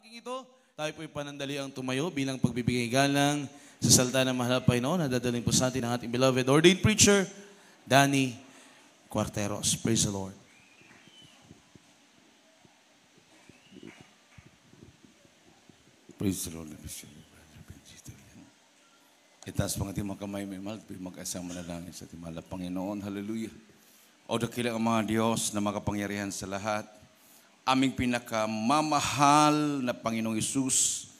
pagiging ito, tayo po'y panandaliang tumayo bilang pagbibigay galang sa salita ng mahal na Panginoon na dadaling po sa atin ang ating beloved ordained preacher, Danny Cuarteros. Praise the Lord. Praise the Lord. Itaas pang ating mga kamay, may mahal, mag-asang manalangin sa ating mahal na Panginoon. Hallelujah. O dakilang ang mga Diyos na makapangyarihan sa lahat, aming pinakamamahal na Panginoong Isus,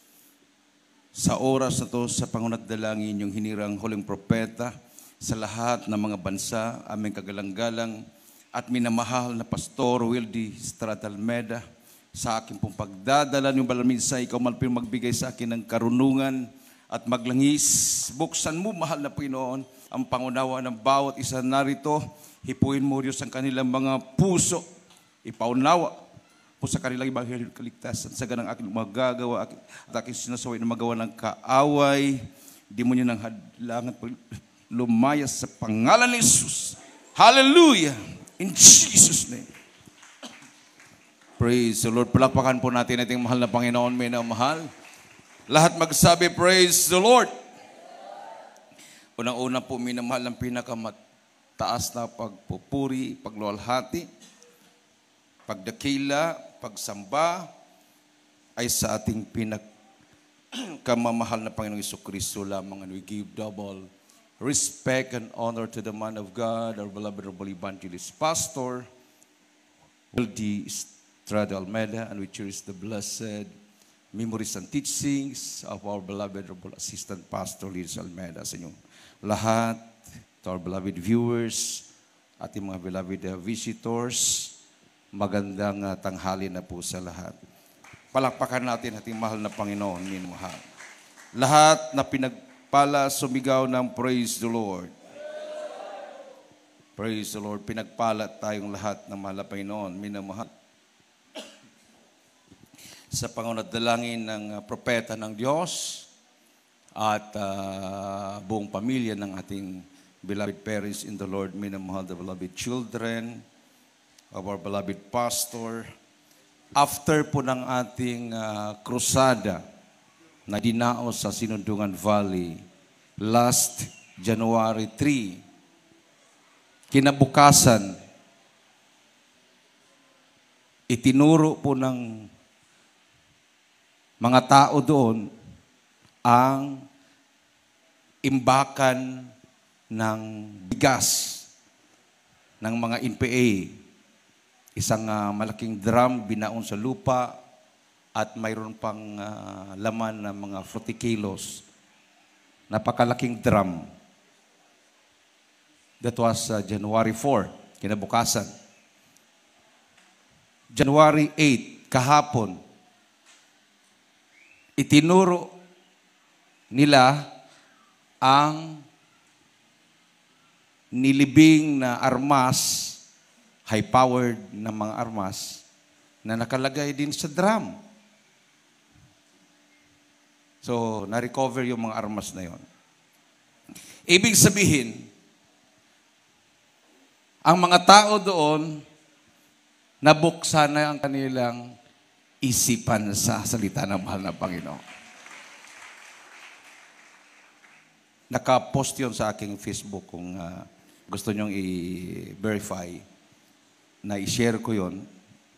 sa oras na to, sa pangunat dalangin yung hinirang huling propeta, sa lahat ng mga bansa, aming kagalang-galang at minamahal na Pastor Wildy Estrada Almeda, sa akin pong pagdadala ng balamisa, ikaw man po magbigay sa akin ng karunungan at maglangis. Buksan mo, mahal na Panginoon, ang pangunawa ng bawat isa narito. Hipuin mo, Diyos, ang kanilang mga puso. Ipaunawa po sa kanilang ibang kaligtasan. Sa ganang aking magagawa at aking sinasaway na magawa ng kaaway. Di mo niyo ng hadlangan lumayas sa pangalan ni Jesus. Hallelujah! In Jesus' name. Praise the Lord. Palakpakan po natin ating mahal na Panginoon, may na mahal. Lahat magsabi, praise the Lord. Unang-una po, minamahal ang pinakamataas na pagpupuri, pagluwalhati, pagdakila, pagsamba, ay sa ating pinakamamahal na Panginoong Jesucristo lamang. And we give double respect and honor to the man of God, our beloved Honorable Evangelist Pastor Wildy Estrada Almeda, and we cherish the blessed memories and teachings of our beloved Honorable Assistant Pastor Liz Almeda. Sa inyong lahat, to our beloved viewers, ating mga beloved visitors, magandang tanghali na po sa lahat. Palakpakan natin ating mahal na Panginoon, minamahal. Lahat na pinagpala, sumigaw ng praise the Lord. Praise the Lord. Pinagpala tayong lahat ng mahal na Panginoon, minamahal. Sa pangunat dalangin ng propeta ng Diyos at buong pamilya ng ating beloved parents in the Lord, minamahal, the beloved children of our beloved pastor. After po ng ating krusada na dinao sa Sinundungan Valley last January 3, kinabukasan, itinuro po ng mga tao doon ang imbakan ng bigas ng mga NPA. Isang malaking drum binaon sa lupa at mayroon pang laman ng mga 40 kilos. Napakalaking drum. That was January 4, kinabukasan. January 8, kahapon, itinuro nila ang nilibing na armas, high-powered na mga armas, na nakalagay din sa drum. So, na-recover yung mga armas na yon. Ibig sabihin, ang mga tao doon, nabuksan na ang kanilang isipan sa salita ng mahal na Panginoon. Naka-post yun sa aking Facebook kung gusto nyong i-verify na i-share ko yun,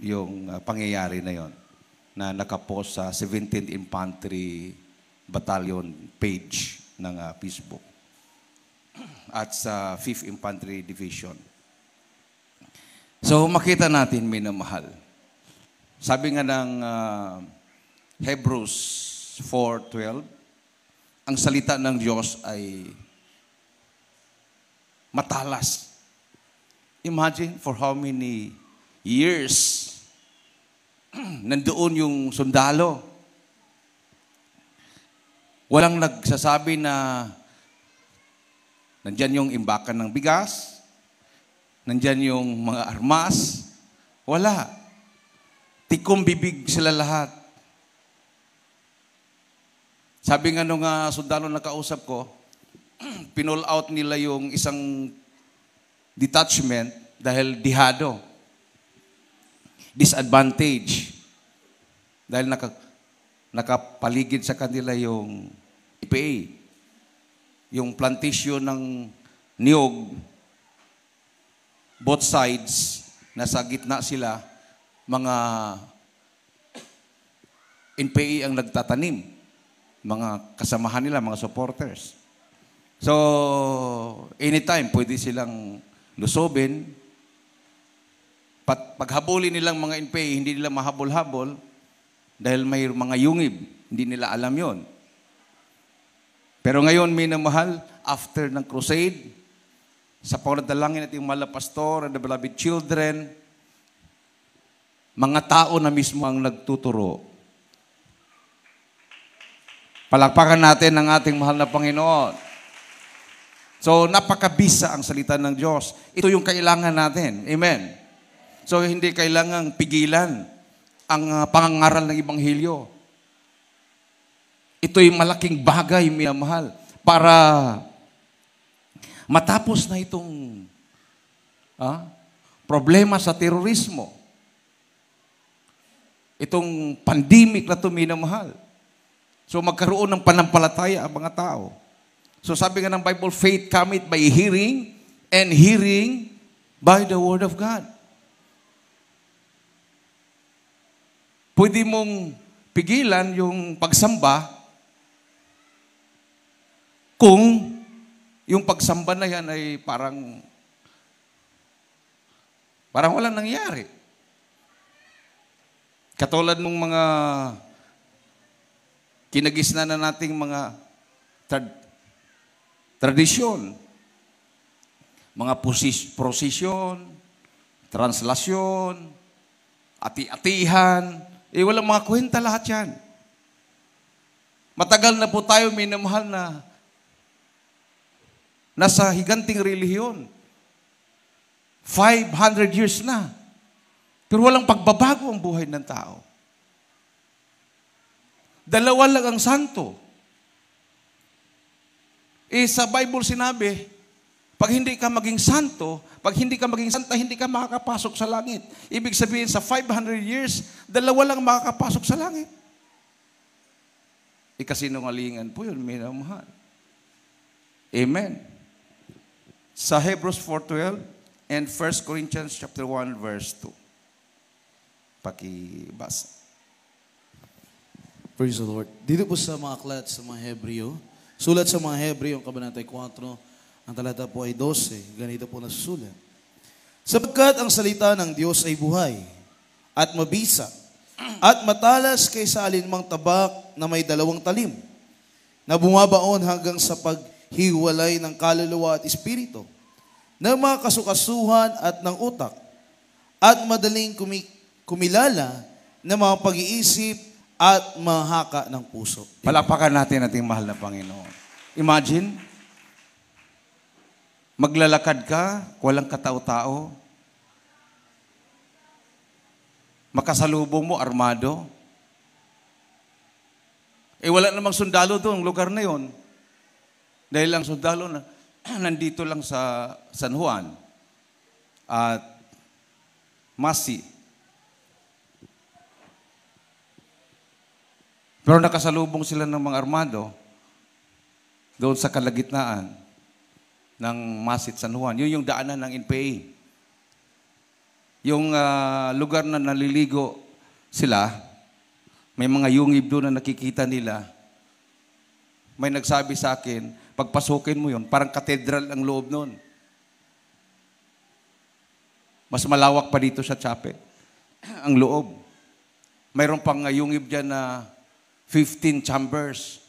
yung pangyayari na yun, na naka-post sa 17th Infantry Battalion page ng Facebook at sa 5th Infantry Division. So makita natin, minamahal. Sabi nga ng Hebrews 4:12, ang salita ng Diyos ay matalas. Imagine for how many years nandoon yung sundalo. Walang nagsasabi na nandyan yung imbakan ng bigas, nandyan yung mga armas. Wala. Tikom bibig sila lahat. Sabi nga nung sundalo na kausap ko, pinull out nila yung isang detachment dahil dihado. Disadvantage. Dahil nakapaligid sa kanila yung NPA, yung plantation ng niyog, both sides, nasa gitna sila, mga NPA ang nagtatanim, mga kasamahan nila, mga supporters. So, anytime, pwede silang lusobin. Paghabulin nilang mga NPA, hindi nila mahabol-habol dahil may mga yungib, hindi nila alam yon. Pero ngayon, minamahal, after ng crusade, sa panadalangin nating mga pastor and the beloved children, mga tao na mismo ang nagtuturo. Palakpakan natin ang ating mahal na Panginoon. So, napakabisa ang salita ng Diyos. Ito yung kailangan natin. Amen. So, hindi kailangang pigilan ang pangangaral ng Ebanghelyo. Ito yung malaking bagay, minamahal, para matapos na itong problema sa terorismo. Itong pandemic na ito, minamahal. So magkaroon ng panampalataya ang mga tao. So sabi nga ng Bible, faith cometh by hearing, and hearing by the Word of God. Pwede mong pigilan yung pagsamba kung yung pagsamba na yan ay parang walang nangyari. Katulad ng mga kinagisnan na nating mga tradisyon, mga prosesyon, translasyon, ati-atihan, walang mga kwenta lahat yan. Matagal na po tayo minamahal na nasa higanting relihiyon. 500 years na. Pero walang pagbabago ang buhay ng tao. Dalawa lang ang santo. Sa Bible sinabi, pag hindi ka maging santo, pag hindi ka maging santa, hindi ka makakapasok sa langit. Ibig sabihin, sa 500 years, dalawa lang makakapasok sa langit. Kasinungalingan po yun, minamahal. Amen. Sa Hebrews 4:12 and 1 Corinthians chapter 1 verse 2. Pakibasa. Praise the Lord. Dito po sa mga aklat sa mga Hebreo, sulat sa mga Hebreo, kabanata 4, ang talata po ay 12, ganito po nasusulat. Sapagkat ang salita ng Diyos ay buhay, at mabisa, at matalas kaysa alinmang tabak na may 2 talim, na bumabaon hanggang sa paghiwalay ng kaluluwa at espiritu, ng mga kasukasuhan at ng utak, at madaling kumilala ng mga pag-iisip at mahaka ng puso. Palapakan natin ating mahal na Panginoon. Imagine, maglalakad ka, walang katao-tao, makasalubong mo, armado. Wala namang sundalo doon, lugar na yon. Dahil ang sundalo na nandito lang sa San Juan at Masi. Pero nakasalubong sila ng mga armado doon sa kalagitnaan ng Masit San Juan. Yun yung daanan ng NPA. Yung lugar na naliligo sila, may mga yungib doon na nakikita nila. May nagsabi sa akin, pagpasukin mo yun, parang katedral ang loob noon. Mas malawak pa dito sa chapel ang loob. Mayroon pang yungib dyan na 15 chambers.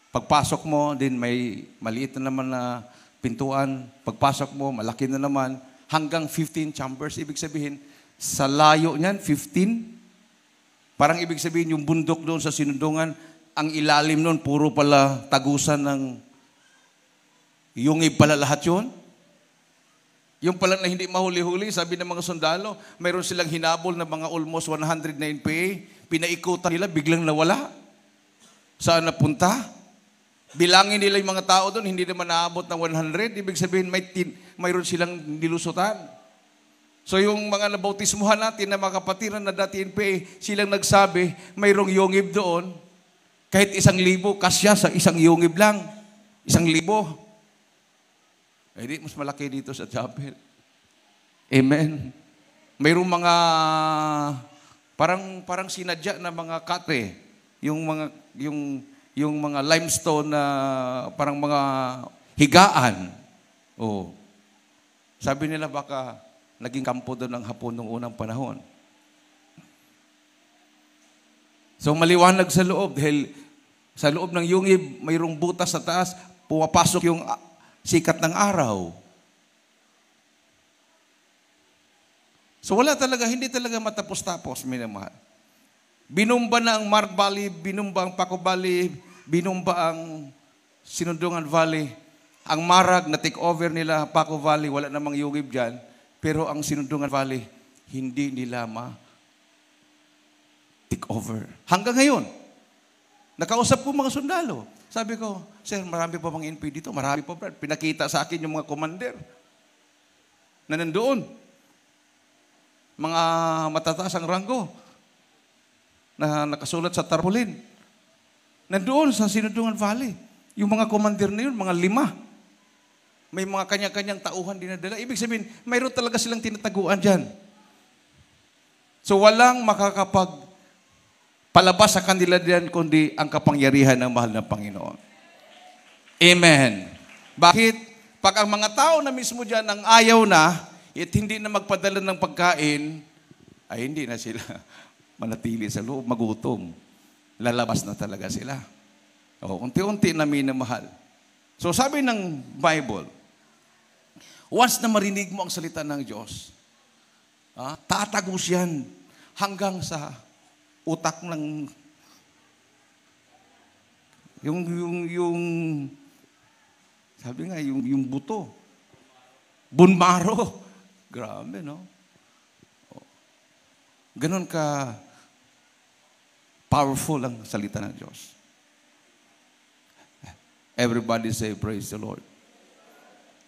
Pagpasok mo, din may maliit na naman na pintuan. Pagpasok mo, malaki na naman. Hanggang 15 chambers. Ibig sabihin, sa layo niyan, 15. Parang ibig sabihin, yung bundok doon sa Sinundungan, ang ilalim noon, puro pala tagusan ng yungib pala lahat yun. Yung pala na hindi mahuli-huli, sabi ng mga sundalo, mayroon silang hinabol na mga almost 100 na NPA. Pinaikutan nila, biglang nawala. Saan napunta? Bilangin nila yung mga tao doon, hindi naman naabot ng 100. Ibig sabihin, mayroon silang nilusutan. So yung mga nabautismuhan natin na mga kapatiran na dati NPA, silang nagsabi, mayroong yungib doon, kahit 1,000, kasya sa isang yungib lang. 1,000. Eh di, mas malaki dito sa chapel. Amen. Mayroong mga, parang sinadya na mga kate, yung mga limestone na parang mga higaan. Oh. Sabi nila baka naging kampo doon ng Hapon noong unang panahon. So maliwanag sa loob dahil sa loob ng yungib mayroong butas sa taas, pumapasok yung sikat ng araw. So wala talaga, hindi talaga matapos-tapos, minamahal. Binumba na ang Mark Valley, binumba ang Paco Valley, binumba ang Sinundungan Valley. Ang Marag na take over nila, Paco Valley, wala namang yugib dyan. Pero ang Sinundungan Valley, hindi nila take over. Hanggang ngayon, nakausap ko mga sundalo. Sabi ko, sir, marami pa bang NP dito? Marami pa, Brad. Pinakita sa akin yung mga commander na nandoon. Mga matataas ang ranggo na nakasulat sa tarpaulin. Nandoon sa Sinundungan Valley. Yung mga commander na yun, mga 5. May mga kanya-kanyang tauhan dinadala. Ibig sabihin, mayroon talaga silang tinataguan dyan. So walang makakapagpalabas sa kanila diyan kundi ang kapangyarihan ng mahal na Panginoon. Amen. Bakit? Pag ang mga tao na mismo dyan ang ayaw na, at hindi na magpadala ng pagkain, ay hindi na sila manatili sa loob, magutom. Lalabas na talaga sila. O, unti-unti na minamahal. So sabi ng Bible, once na marinig mo ang salita ng Diyos, tatagos yan hanggang sa utak ng yung sabi nga, yung buto. Bunmaro. Grabe, no? Ganon ka powerful ang salita ng Diyos. Everybody say, praise the Lord.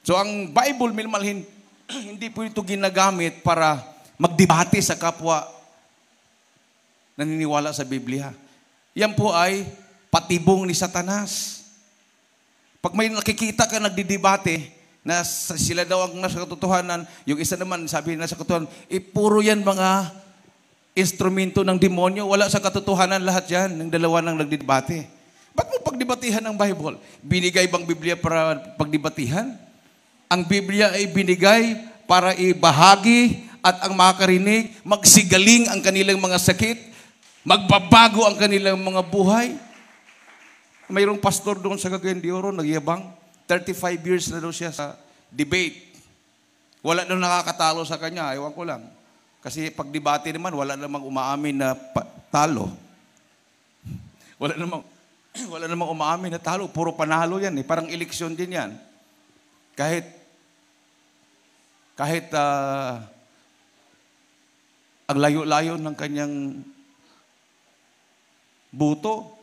So ang Bible, minmalhin, hindi po ito ginagamit para magdebate sa kapwa naniniwala sa Biblia. Yan po ay patibong ni Satanas. Pag may nakikita ka nagdidebate, na sila daw ang nasa katotohanan, yung isa naman sabi na sa katotohanan, puro yan mga instrumento ng demonyo, wala sa katotohanan lahat yan, ng dalawa nang nagdidebate. Ba't mo pagdebatihan ng Bible? Binigay bang Biblia para pagdebatihan? Ang Biblia ay binigay para ibahagi at ang makakarinig, magsigaling ang kanilang mga sakit, magbabago ang kanilang mga buhay. Mayroong pastor doon sa Cagayan de Oro, nagyabang, 35 years na daw siya sa debate. Wala nang nakakatalo sa kanya, ewan ko lang. Kasi pag debate naman, wala namang umaamin na talo. Wala namang umaamin na talo. Puro panalo yan. Parang eleksyon din yan. Kahit ang layo-layo ng kanyang buto,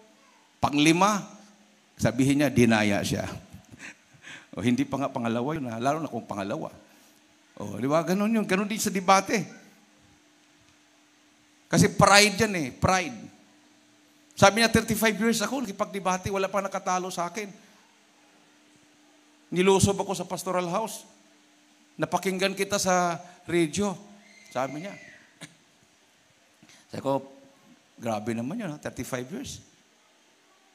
panglima, sabihin niya, dinaya siya. O hindi pa nga pangalawa yun, lalo na kung pangalawa. O, di ba? Ganun yun. Ganun din sa debate. Kasi pride yan eh. Pride. Sabi niya, 35 years ako, nakipag-debate, wala pa nakatalo sa akin. Nilusob ako sa pastoral house. Napakinggan kita sa radio. Sabi niya. Sabi ko, grabe naman yun, 35 years.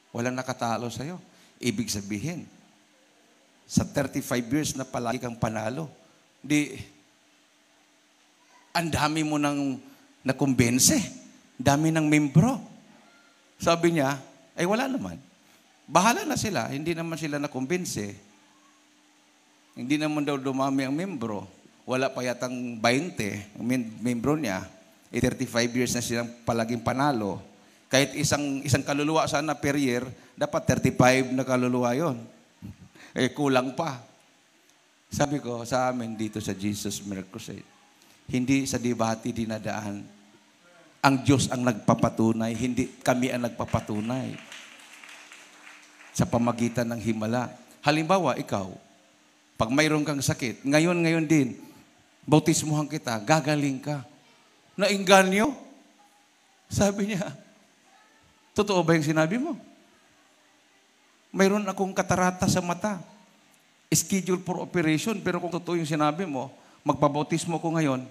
Walang nakatalo sa'yo. Ibig sabihin, sa 35 years na palagi kang panalo, ang dami mo nang nakumbense. Dami ng membro. Sabi niya, ay wala naman. Bahala na sila. Hindi naman sila nakumbense. Hindi naman daw dumami ang membro. Wala pa yatang 20 ang membro niya. 35 years na silang palaging panalo. Kahit isang kaluluwa sana per year, dapat 35 na kaluluwa yon. Kulang pa. Sabi ko sa amin dito sa Jesus Miracle Crusade, hindi sa debate dinadaan. Ang Diyos ang nagpapatunay, hindi kami ang nagpapatunay. Sa pamagitan ng himala. Halimbawa, ikaw, pag mayroon kang sakit, ngayon din, bautismuhan kita, gagaling ka. Nainganyo? Sabi niya, totoo ba yung sinabi mo? Mayroon akong katarata sa mata. Schedule for operation, pero kung totoo yung sinabi mo, magpabautismo ko ngayon,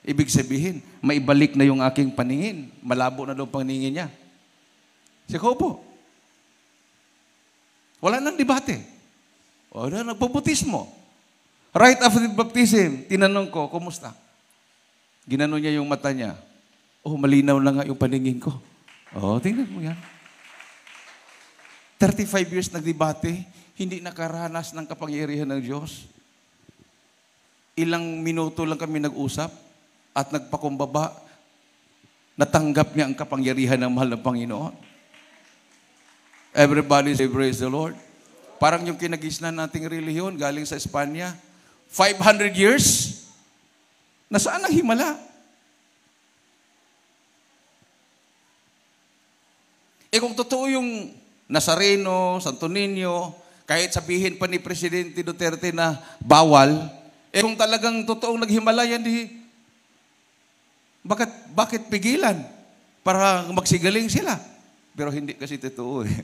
ibig sabihin, maibalik na yung aking paningin. Malabo na daw paningin niya. Siko po. Wala nang debate. Wala, nagpabautismo. Right after the baptism, tinanong ko, kumusta? Ginano niya yung mata niya. Oh, malinaw na nga yung paningin ko. Oh, tingnan mo yan. 35 years nagdebate, hindi nakaranas ng kapangyarihan ng Diyos. Ilang minuto lang kami nag-usap at nagpakumbaba, natanggap niya ang kapangyarihan ng mahal na Panginoon. Everybody say, praise the Lord. Parang yung kinagisnan nating relihiyon galing sa Espanya, 500 years, nasaan ang himala? Kung totoo yung Nazareno, Santo Niño, kahit sabihin pa ni Presidente Duterte na bawal, kung talagang totoong naghimala yan, bakit pigilan? Para magsigaling sila. Pero hindi kasi totoo eh.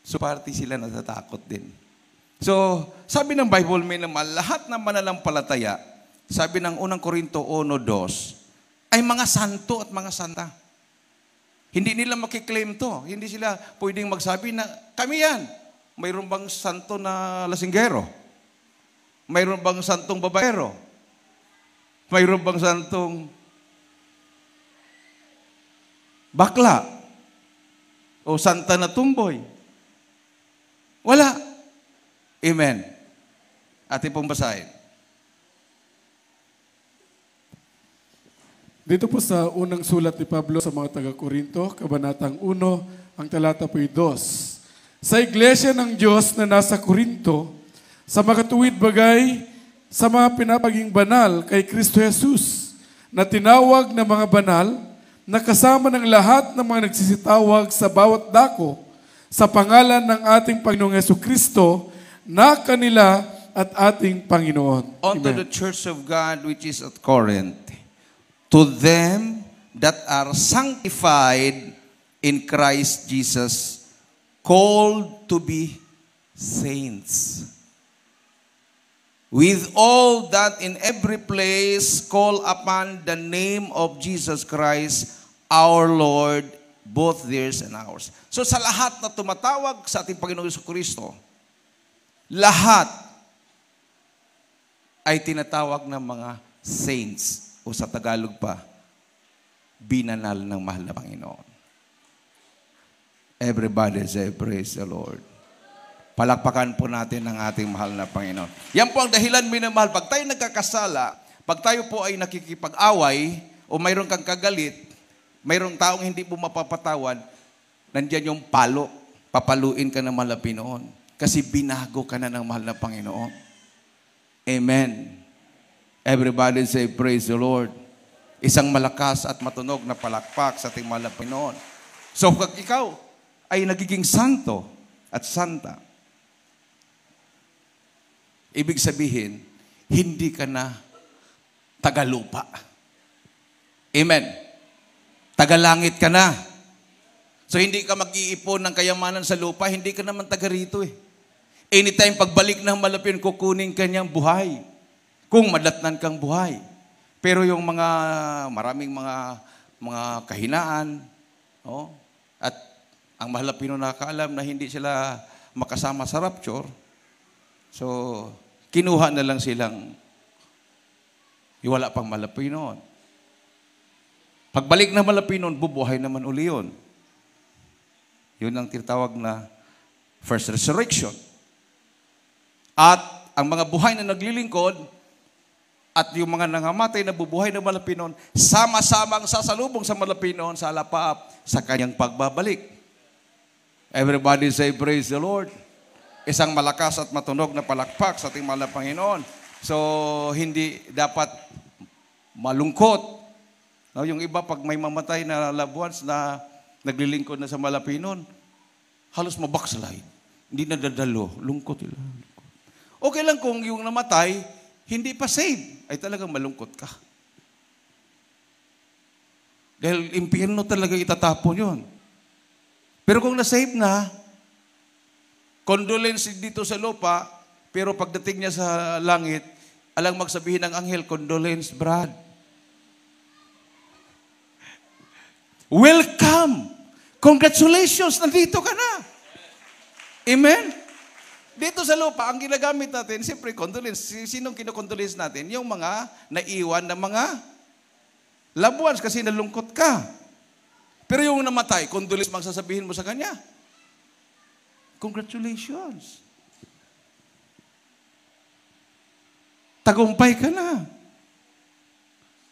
So party sila natatakot din. So, sabi ng Bible, may naman, lahat ng mananampalataya, sabi ng unang Korinto 1:2, ay mga santo at mga santa. Hindi nila makiklaim to. Hindi sila pwedeng magsabi na, kami yan. Mayroon bang santo na lasinggero? Mayroon bang santong babaero? Mayroon bang santong bakla? O santa na tumboy? Wala. Amen. Ating pong basahin. Dito po sa unang sulat ni Pablo sa mga taga-Korinto, Kabanatang 1, ang talata po'y 2. Sa iglesia ng Diyos na nasa Korinto, sa makatuwid bagay, sa mga pinapaging banal kay Kristo Jesus, na tinawag na mga banal, na kasama ng lahat ng mga nagsisitawag sa bawat dako, sa pangalan ng ating Panginoong Jesucristo, na kanila at ating Panginoon. Unto the church of God which is at Corinth, to them that are sanctified in Christ Jesus, called to be saints, with all that in every place call upon the name of Jesus Christ, our Lord, both theirs and ours. So sa lahat na tumatawag sa ating Panginoong Jesucristo, lahat ay tinatawag ng mga saints, o sa Tagalog pa, binanal ng mahal na Panginoon. Everybody say, praise the Lord. Palakpakan po natin ang ating mahal na Panginoon. Yan po ang dahilan, minamahal. Pag tayo nagkakasala, pag tayo po ay nakikipag-away, o mayroon kang kagalit, mayroong taong hindi po mapapatawad, nandiyan yung palo. Papaluin ka ng mahal na Panginoon. Kasi binago ka na ng mahal na Panginoon. Amen. Everybody say, praise the Lord. Isang malakas at matunog na palakpak sa ating mahal na Panginoon. So, pag ikaw ay nagiging santo at santa, ibig sabihin, hindi ka na tagalupa. Amen. Tagalangit ka na. So, hindi ka mag-iipon ng kayamanan sa lupa, hindi ka naman taga rito eh. Anytime pagbalik ng malapin, kukunin ka niyang buhay. Kung madatnan kang buhay. Pero yung maraming mga kahinaan, at ang mahal na Pino nakakaalam na hindi sila makasama sa rapture, so kinuha na lang silang wala pang mahal na Pinoon. Pagbalik na mahal na Pinoon, bubuhay naman uli yun. Yun ang tinatawag na first resurrection. At ang mga buhay na naglilingkod, at yung mga nangamatay na bubuhay ng Malapinon, sama-samang sasalubong sa Malapinon sa alapaap sa kanyang pagbabalik. Everybody say, praise the Lord. Isang malakas at matunog na palakpak sa ating mahal na Panginoon. So, hindi dapat malungkot. No, yung iba, pag may mamatay na loved ones na naglilingkod na sa Malapinon, halos mabackslide. Hindi nadadalo. Lungkot sila. Okay lang kung yung namatay, hindi pa save, ay talagang malungkot ka. Dahil impyerno talaga itatapon yun. Pero kung na-save na, condolence dito sa lupa, pero pagdating niya sa langit, alang magsabihin ng anghel, condolence, Brad. Welcome! Congratulations! Nandito ka na! Amen? Dito sa lupa, ang ginagamit natin, siyempre, condolence. Sinong kinokondolence natin? Yung mga naiwan na mga loved ones kasi nalungkot ka. Pero yung namatay, condolence mang sasabihin mo sa kanya. Congratulations. Tagumpay ka na.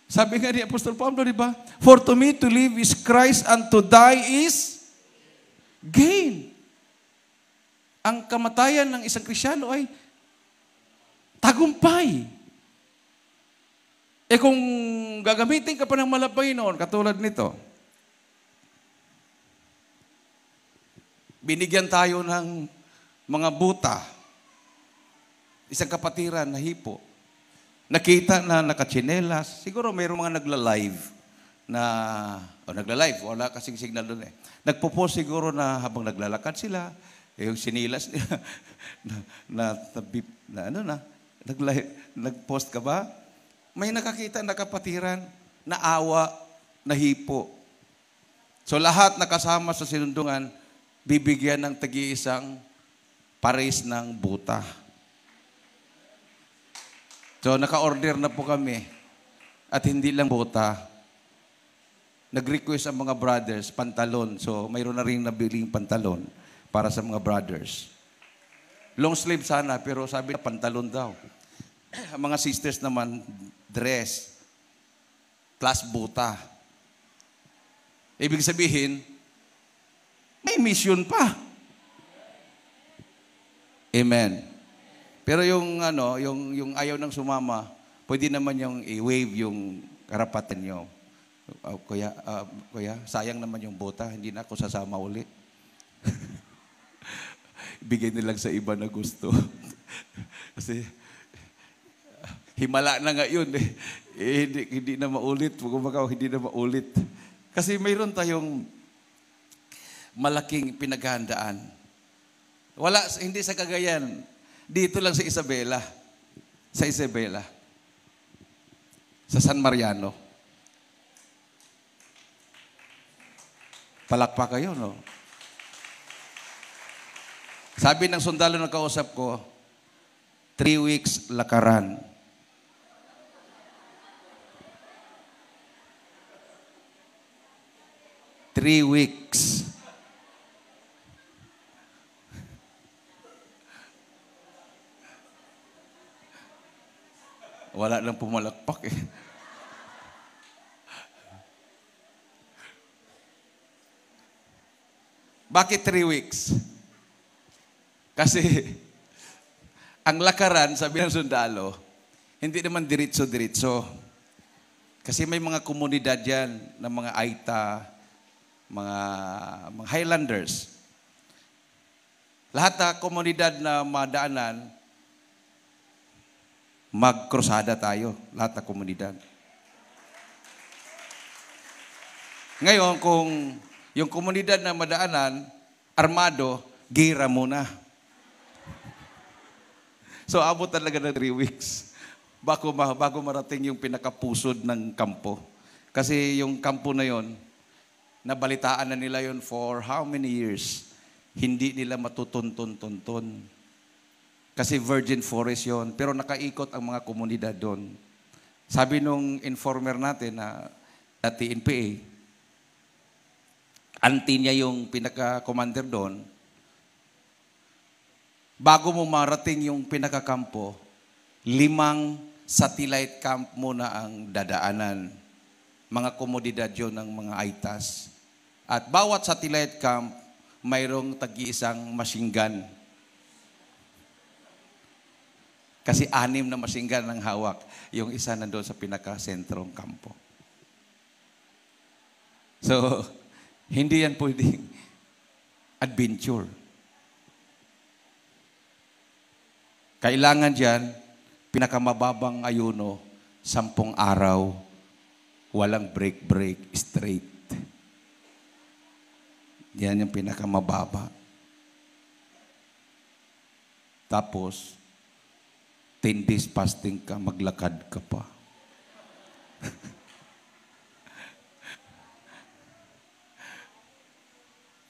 Sabi nga ni Apostol Pablo, di ba? For to me to live is Christ and to die is gain. Ang kamatayan ng isang Kristiyano ay tagumpay. Eh kung gagamitin ka pa ng malabay noon, katulad nito, binigyan tayo ng mga buta, isang kapatiran na hipo, nakita na nakatsinelas, siguro mayroong mga nagla-live wala kasing signal doon eh. Nagpo-post siguro na habang naglalakad sila, yung sinilas nila, nag-post ka ba? May nakakita na kapatiran, na awa, na hipo. So lahat nakasama sa sinundungan, bibigyan ng tagi-isang pares ng buta. So naka-order na po kami. At hindi lang buta. Nag-request ang mga brothers, pantalon. So mayroon na rin nabiling pantalon para sa mga brothers. Long sleeve sana, pero sabi na pantalon daw. Ang mga sisters naman, dress, plus buta. Ibig sabihin, may mission pa. Amen. Pero yung ayaw ng sumama, pwede naman yung i-wave yung karapatan nyo. Kuya, sayang naman yung buta, hindi na ako sasama ulit. Bigay nilang sa iba na gusto. Kasi himala na nga yun eh. Hindi na maulit. Hindi na maulit. Kasi mayroon tayong malaking pinaghahandaan. Hindi sa Cagayan. Dito lang sa Isabela. Sa Isabela. Sa San Mariano. Palakpak kayo, no? Sabi ng sundalo na kausap ko, 3 weeks lakaran. 3 weeks. Wala nang pumalakpak eh. Bakit 3 weeks? Kasi ang lakaran, sabi ng sundalo, hindi naman diritso-diritso. Kasi may mga komunidad yan ng mga Aita, mga Highlanders. Lahat na komunidad na madaanan, magkrusada tayo, lahat na komunidad. Ngayon, kung yung komunidad na madaanan, armado, gira muna. So, abot talaga ng 3 weeks bago marating yung pinakapusod ng kampo. Kasi yung kampo na yon, nabalitaan na nila yon for how many years? Hindi nila matutuntun-tuntun. Kasi virgin forest yon, pero nakaikot ang mga komunidad doon. Sabi nung informer natin na dati NPA, auntie niya yung pinaka-commander doon, bago mo marating yung pinakakampo, 5 satellite camp muna ang dadaanan. Mga komunidad yun ng mga Aitas. At bawat satellite camp, mayroong tag-iisang machine gun. Kasi 6 na machine gun ang hawak. Yung isa nandoon sa pinaka-sentrong kampo. So, hindi yan pwedeng adventure. Kailangan dyan, pinakamababang ayuno, 10 araw, walang break, straight. Yan yung pinakamababa. Tapos, 10 days fasting ka, maglakad ka pa.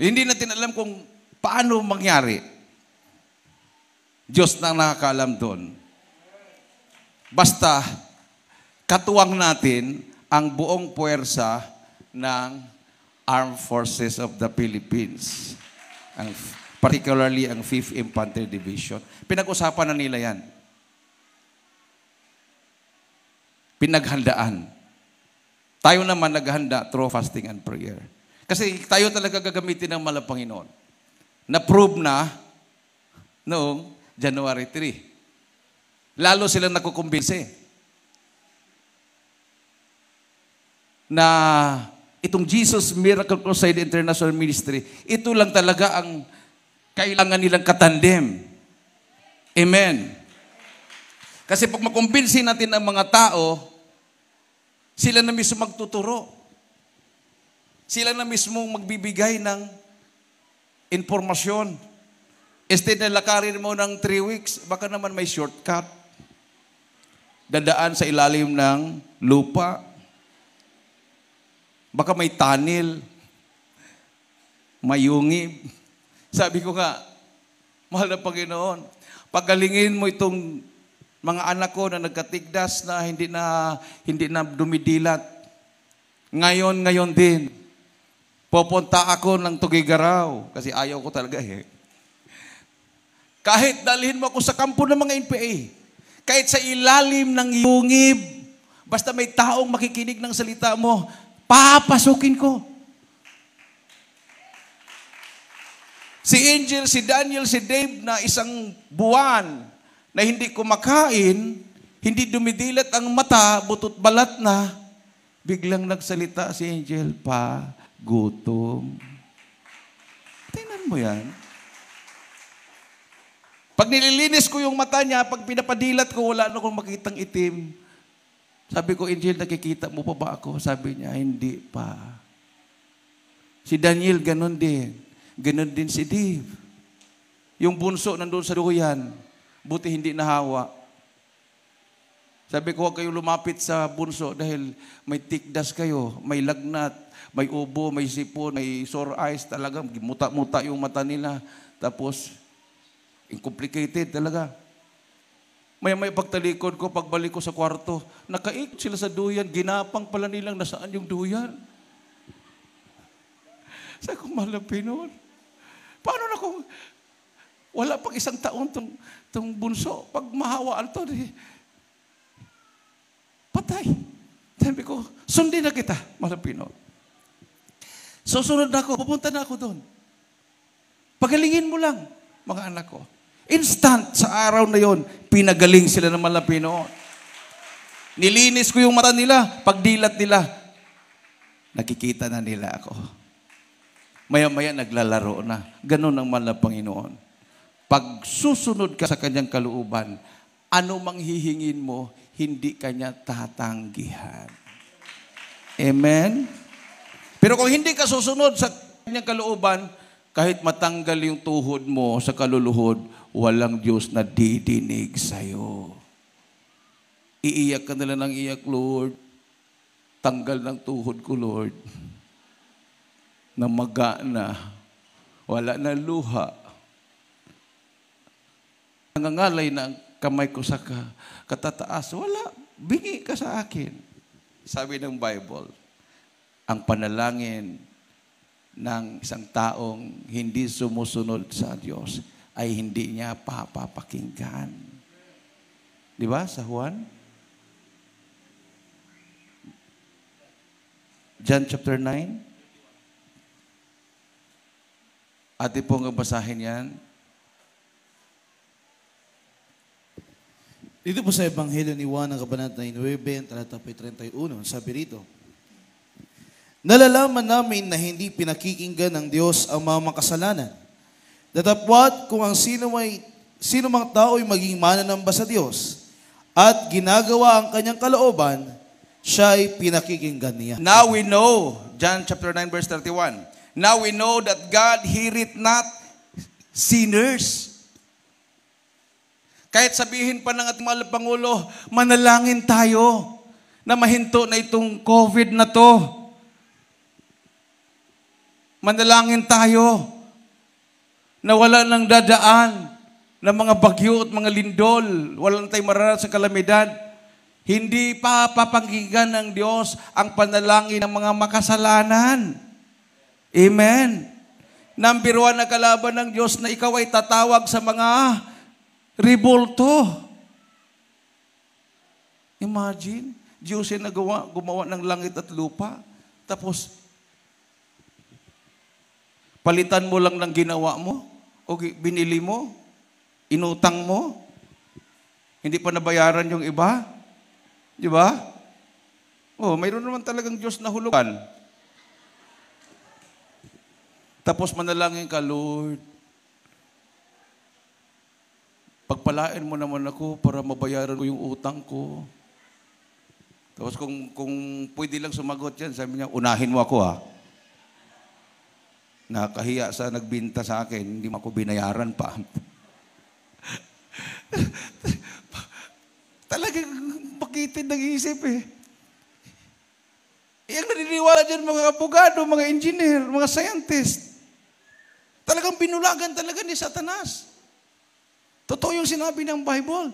Hindi natin alam kung paano mangyari. Diyos na nakakaalam doon. Basta, katuwang natin ang buong puwersa ng Armed Forces of the Philippines. Particularly ang 5th Infantry Division. Pinag-usapan na nila yan. Pinaghandaan. Tayo naman naghanda through fasting and prayer. Kasi tayo talaga gagamitin ng mahal na Panginoon. Na-prove na noong January 3. Lalo silang nakukumbinse na itong Jesus Miracle Crusade International Ministry, ito lang talaga ang kailangan nilang katandem. Amen. Kasi pag makumbinsin natin ang mga tao, sila na mismo magtuturo. Sila na mismo magbibigay ng informasyon. Instead na lakarin mo ng 3 weeks, baka naman may shortcut. Dadaan sa ilalim ng lupa. Baka may tunnel. Mayungib. Sabi ko nga, mahal na Panginoon, pagalingin mo itong mga anak ko na nagkatigdas na hindi na dumidilat. Ngayon din, pupunta ako ng Tugigaraw kasi ayaw ko talaga eh. Kahit dalhin mo ako sa kampo ng mga NPA, kahit sa ilalim ng yungib, basta may taong makikinig ng salita mo, papasukin ko. Si Angel, si Daniel, si Dave na isang buwan na hindi kumakain, hindi dumidilat ang mata, butot balat na, biglang nagsalita si Angel, gutom. Tingnan mo yan. Pag nililinis ko yung mata niya, pag pinapadilat ko, wala na akong makitang itim. Sabi ko, Angel, nakikita mo pa ba ako? Sabi niya, hindi pa. Si Daniel, ganun din. Ganun din si Dave. Yung bunso nandun sa duyan, buti hindi nahawa. Sabi ko, huwag kayo lumapit sa bunso dahil may tikdas kayo, may lagnat, may ubo, may sipon, may sore eyes, talaga, muta-muta yung mata nila. Tapos, complicated talaga. May pagtalikod ko, pagbalik ko sa kwarto, nakaikot sila sa duyan, ginapang pala nilang nasaan yung duyan. Sabi ko, mahal na Pinoon, paano na kung wala pang 1 taon tong bunso, pag mahawaan to, patay. Sabi ko, sundin na kita, mahal na Pinoon. Susunod na ako, pupunta na ako doon. Pagalingin mo lang, mga anak ko. Instant, sa araw na yon, pinagaling sila ng mahal na Pinoon. Nilinis ko yung mata nila, pagdilat nila, nakikita na nila ako. Maya-maya naglalaro na. Ganun ang mahal na Panginoon. Pag susunod ka sa kanyang kalooban, ano mang hihingin mo, hindi kanya tatanggihan. Amen? Pero kung hindi ka susunod sa kanyang kalooban, kahit matanggal yung tuhod mo sa kaluluhod, walang Diyos na didinig sa'yo. Iiyak ka nila ng iyak, Lord. Tanggal ng tuhod ko, Lord. Namaga na. Wala na luha. Nangangalay na ang kamay ko sa katataas. Wala. Bingi ka sa akin. Sabi ng Bible, ang panalangin ng isang taong hindi sumusunod sa Diyos ay hindi niya papapakinggan. Di ba? Sa Juan? John chapter 9. Ate po nga basahin yan. Dito po sa Ebanghelyo ni Juan, ang kabanata 9, talata 31, sabi rito, nalalaman namin na hindi pinakikinggan ng Diyos ang mga makasalanan. Datapwat kung ang sino mang tao ay maging mananamba sa Diyos, at ginagawa ang kanyang kalooban, siya'y pinakikinggan niya. Now we know, John chapter 9 verse 31, now we know that God heareth not sinners. Kahit sabihin pa ng ating mahal na Pangulo, manalangin tayo na mahinto na itong COVID na to. Manalangin tayo na wala nang dadaan ng mga bagyo at mga lindol. Wala na tayong mararanas sa kalamidad. Hindi pa papanggigan ng Diyos ang panalangin ng mga makasalanan. Amen. Number 1 na kalaban ng Diyos na ikaw ay tatawag sa mga revolto. Imagine, Diyos ay gumawa ng langit at lupa. Tapos, palitan mo lang ng ginawa mo o binili mo, inutang mo, hindi pa nabayaran yung iba. Di ba? Oh, mayroon naman talagang Diyos na hulugan. Tapos manalangin ka, Lord, pagpalain mo naman ako para mabayaran ko yung utang ko. Tapos kung pwede lang sumagot yan, sabi niya, unahin mo ako ha. Nakahiya sa nagbinta sa akin, hindi mo ako binayaran pa. Talagang pakitin ng isip eh. Yung naniniwala dyan mga abogado, mga engineer, mga scientist. Talagang binulagan talaga ni Satanas. Totoo yung sinabi ng Bible.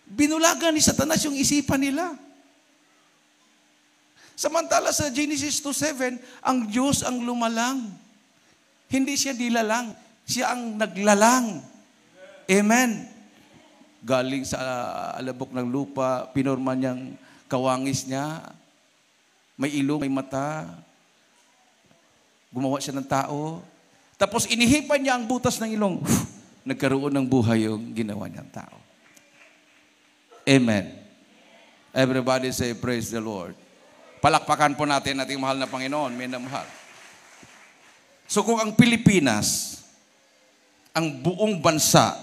Binulagan ni Satanas yung isipan nila. Samantala sa Genesis 2:7, ang Diyos ang lumalang. Hindi siya dilalang. Siya ang naglalang. Amen. Galing sa alabok ng lupa, pinorma niyang kawangis niya. May ilong, may mata. Gumawa siya ng tao. Tapos inihipan niya ang butas ng ilong. Nagkaroon ng buhay yung ginawa niyang tao. Amen. Everybody say, praise the Lord. Palakpakan po natin ating mahal na Panginoon, minamahal. So kung ang Pilipinas, ang buong bansa,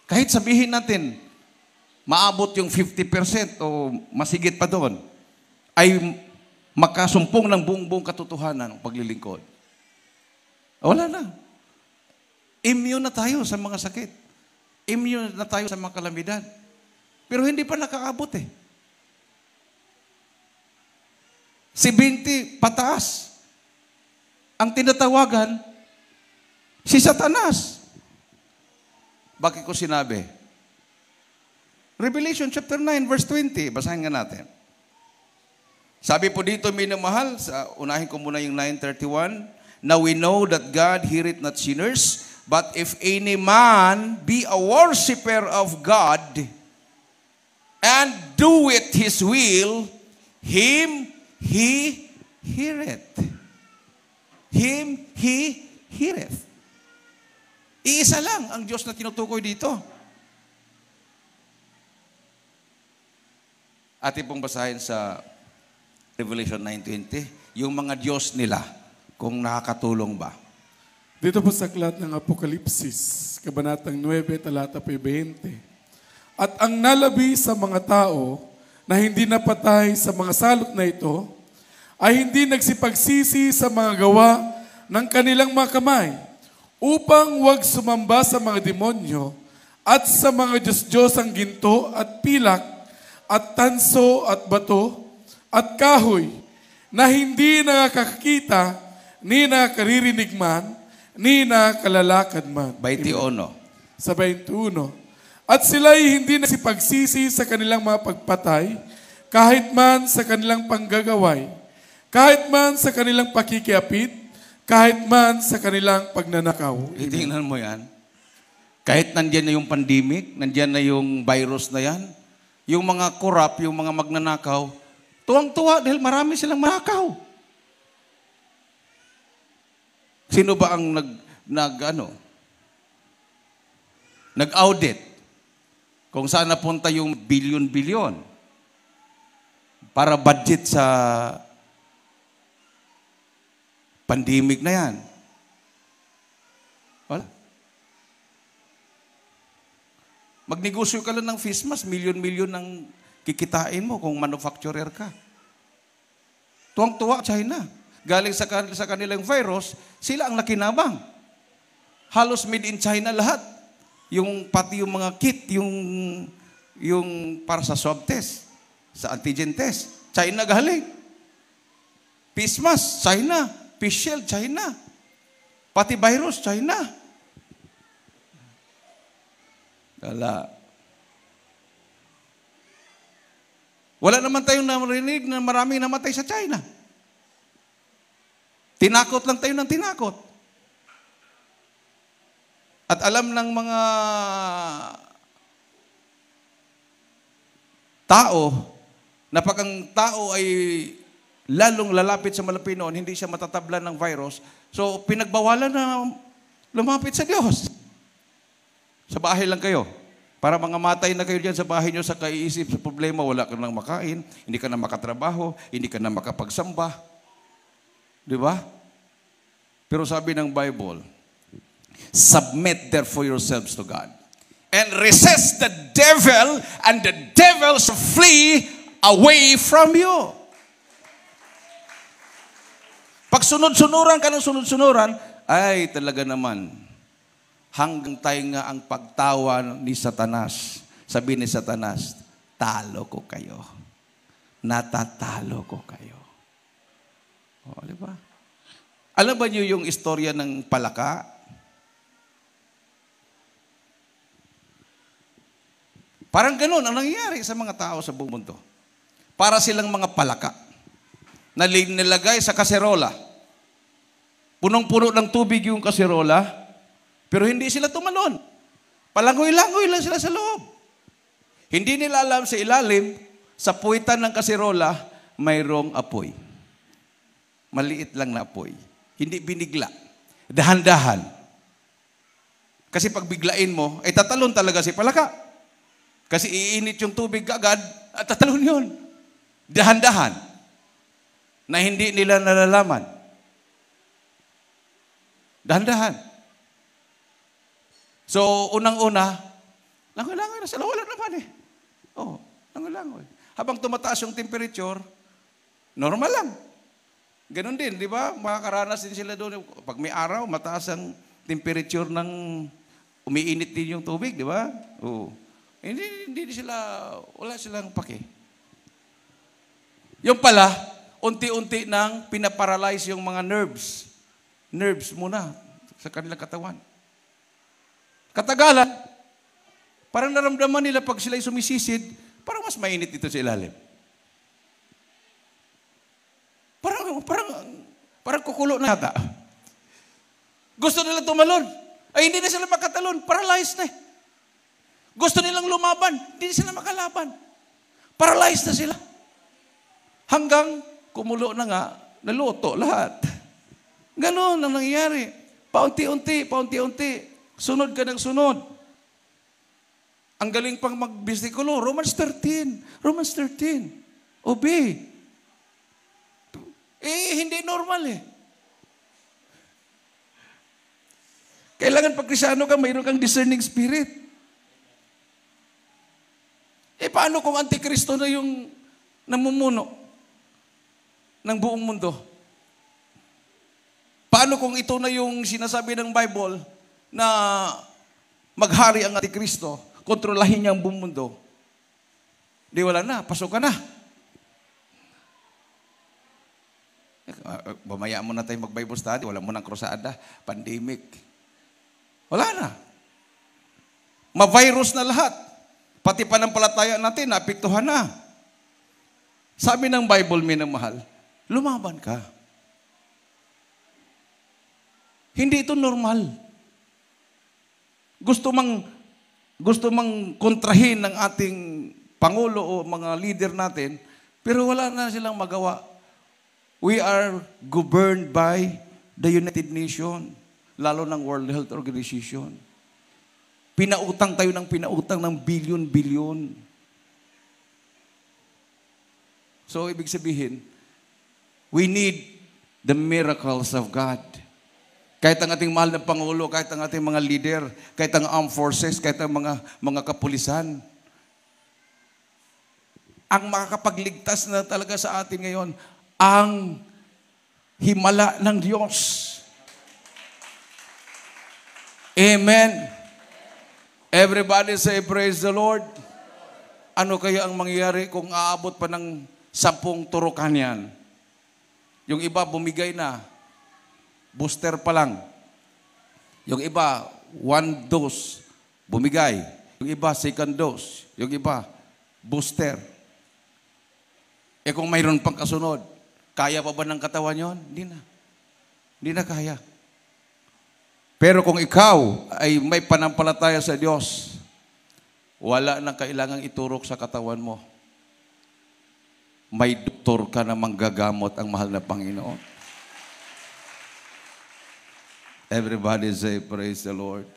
kahit sabihin natin, maabot yung 50% o masigit pa doon, ay makasumpong ng buong katotohanan ng paglilingkod. Wala na. Immune na tayo sa mga sakit. Immune na tayo sa mga kalamidad. Pero hindi pa nakakaabot eh. 70 pataas. Ang tinatawagan, si Satanas. Bakit ko sinabi? Revelation chapter 9 verse 20. Basahin nga natin. Sabi po dito, minamahal, unahin ko muna yung 9:31. Now we know that God heareth not sinners, but if any man be a worshipper of God and doeth his will, him he heareth. Him he heareth. Iisa lang ang Diyos na tinutukoy dito. Atin pong basahin sa Revelation 9:20, yung mga Diyos nila, kung nakakatulong ba. Dito po sa aklat ng Apokalipsis, kabanatang 9, talata 20. At ang nalabi sa mga tao na hindi napatay sa mga salot na ito, ay hindi nagsipagsisi sa mga gawa ng kanilang mga kamay, upang huwag sumamba sa mga demonyo at sa mga Diyos-Diyosang ginto at pilak at tanso at bato at kahoy na hindi nakakakita ni nakaririnig man ni nakalalakad man. 21. Sa 21. At sila'y hindi nagsipagsisi sa kanilang mga pagpatay, kahit man sa kanilang panggagaway, kahit man sa kanilang pakikiapid, kahit man sa kanilang pagnanakaw. Tingnan mo yan. Kahit nandyan na yung pandemic, nandyan na yung virus na yan, yung mga corrupt, yung mga magnanakaw, tuwang-tuwa dahil marami silang manakaw. Sino ba ang nag-audit? Kung saan napunta yung bilyon-bilyon para budget sa pandemic na yan. Wala. Magnegosyo ka lang ng face mask, milyon-milyon ng kikitain mo kung manufacturer ka. Tuwang-tuwa China. Galing sa kanilang virus, sila ang nakinabang. Halos made in China lahat. Pati yung mga kit, yung para sa swab test, sa antigen test, China galing. Face mask, China. Face shield, China. Pati virus, China. Wala naman tayong narinig na maraming namatay sa China. Tinakot lang tayo ng tinakot. At alam ng mga tao na pag ang tao ay lalong lalapit sa malapit noon, hindi siya matatablan ng virus. So, pinagbawalan na lumapit sa Diyos. Sa bahay lang kayo. Para mga matay na kayo dyan sa bahay nyo sa kaiisip, sa problema, wala ka nang makain, hindi ka na makatrabaho, hindi ka na makapagsamba. Di ba? Pero sabi ng Bible, submit therefore yourselves to God and resist the devil and the devil shall flee away from you. Pag sunod-sunuran ka ng sunod-sunuran, ay talaga naman, hanggang tayo nga ang pagtawa ni Satanas. Sabi ni Satanas, talo ko kayo. Natatalo ko kayo. O, di ba? Alam ba niyo yung istorya ng palaka? Parang ganun ang nangyayari sa mga tao sa buong mundo. Para silang mga palaka na nilagay sa kaserola. Punong-puno ng tubig yung kaserola, pero hindi sila tumalon. Palangoy-langoy lang sila sa loob. Hindi nila alam sa ilalim, sa puwitan ng kaserola, mayroong apoy. Maliit lang na apoy. Hindi binigla. Dahan-dahan. Kasi pag biglain mo, ay tatalon talaga si palaka. Kasi iinit yung tubig agad, at tatalon yun. Dahan-dahan. Na hindi nila nalalaman. Dahan-dahan. So, unang-una, langoy-langoy na sila. Wala naman eh. Oo, langoy-langoy. Habang tumataas yung temperature, normal lang. Ganon din, di ba? Makakaranas din sila doon. Pag may araw, mataas ang temperature ng umiinit din yung tubig, di ba? Oo. Hindi sila, wala silang pake. Yung pala, unti-unti nang pinaparalyze yung mga nerves. Nerves muna sa kanilang katawan. Katagalan, parang naramdaman nila pag sila'y sumisisid, parang mas mainit dito sa ilalim. Parang kukulo na yata. Gusto nila tumalon. Ay, hindi na sila makatalon. Paralyzed na eh. Gusto nilang lumaban. Hindi na sila makalaban. Paralyzed na sila. Hanggang kumulo na nga, naluto lahat. Ganon ang nangyayari. Paunti-unti, paunti-unti. Sunod ka ng sunod. Ang galing pang magbisikulo. Romans 13. Romans 13. Obey. Hindi normal eh. Kailangan pag Krisyano ka, mayroon kang discerning spirit. Paano kung antikristo na yung namumuno ng buong mundo? Paano kung ito na yung sinasabi ng Bible na maghari ang antikristo, kontrolahin niya ang buong mundo? Di wala na, pasok ka na. Mamaya mo na tayo mag-Bible study, wala mo ng krusada, pandemic. Wala na. Ma-virus na lahat. Pati panampalataya natin, naapektuhan na. Sabi ng Bible, minamahal, lumaban ka. Hindi ito normal. Gusto mang kontrahin ng ating Pangulo o mga leader natin, pero wala na silang magawa. We are governed by the United Nations, lalo ng World Health Organization. Pinautang tayo ng bilyon-bilyon. So, ibig sabihin, we need the miracles of God. Kahit ang ating mahal na Pangulo, kahit ang ating mga leader, kahit ang armed forces, kahit ang mga kapulisan. Ang makakapagligtas na talaga sa atin ngayon, ang himala ng Diyos. Amen. Everybody say, praise the Lord. Ano kaya ang mangyayari kung aabot pa ng 10 turukan yan? Yung iba bumigay na, booster pa lang. Yung iba, 1 dose, bumigay. Yung iba, 2nd dose. Yung iba, booster. Kung mayroon pang kasunod, kaya pa ba ng katawan yon? Hindi na. Hindi na kaya. Pero kung ikaw ay may panampalataya sa Diyos, wala nang kailangang iturok sa katawan mo. May doktor ka na manggagamot ang mahal na Panginoon. Everybody say, praise the Lord.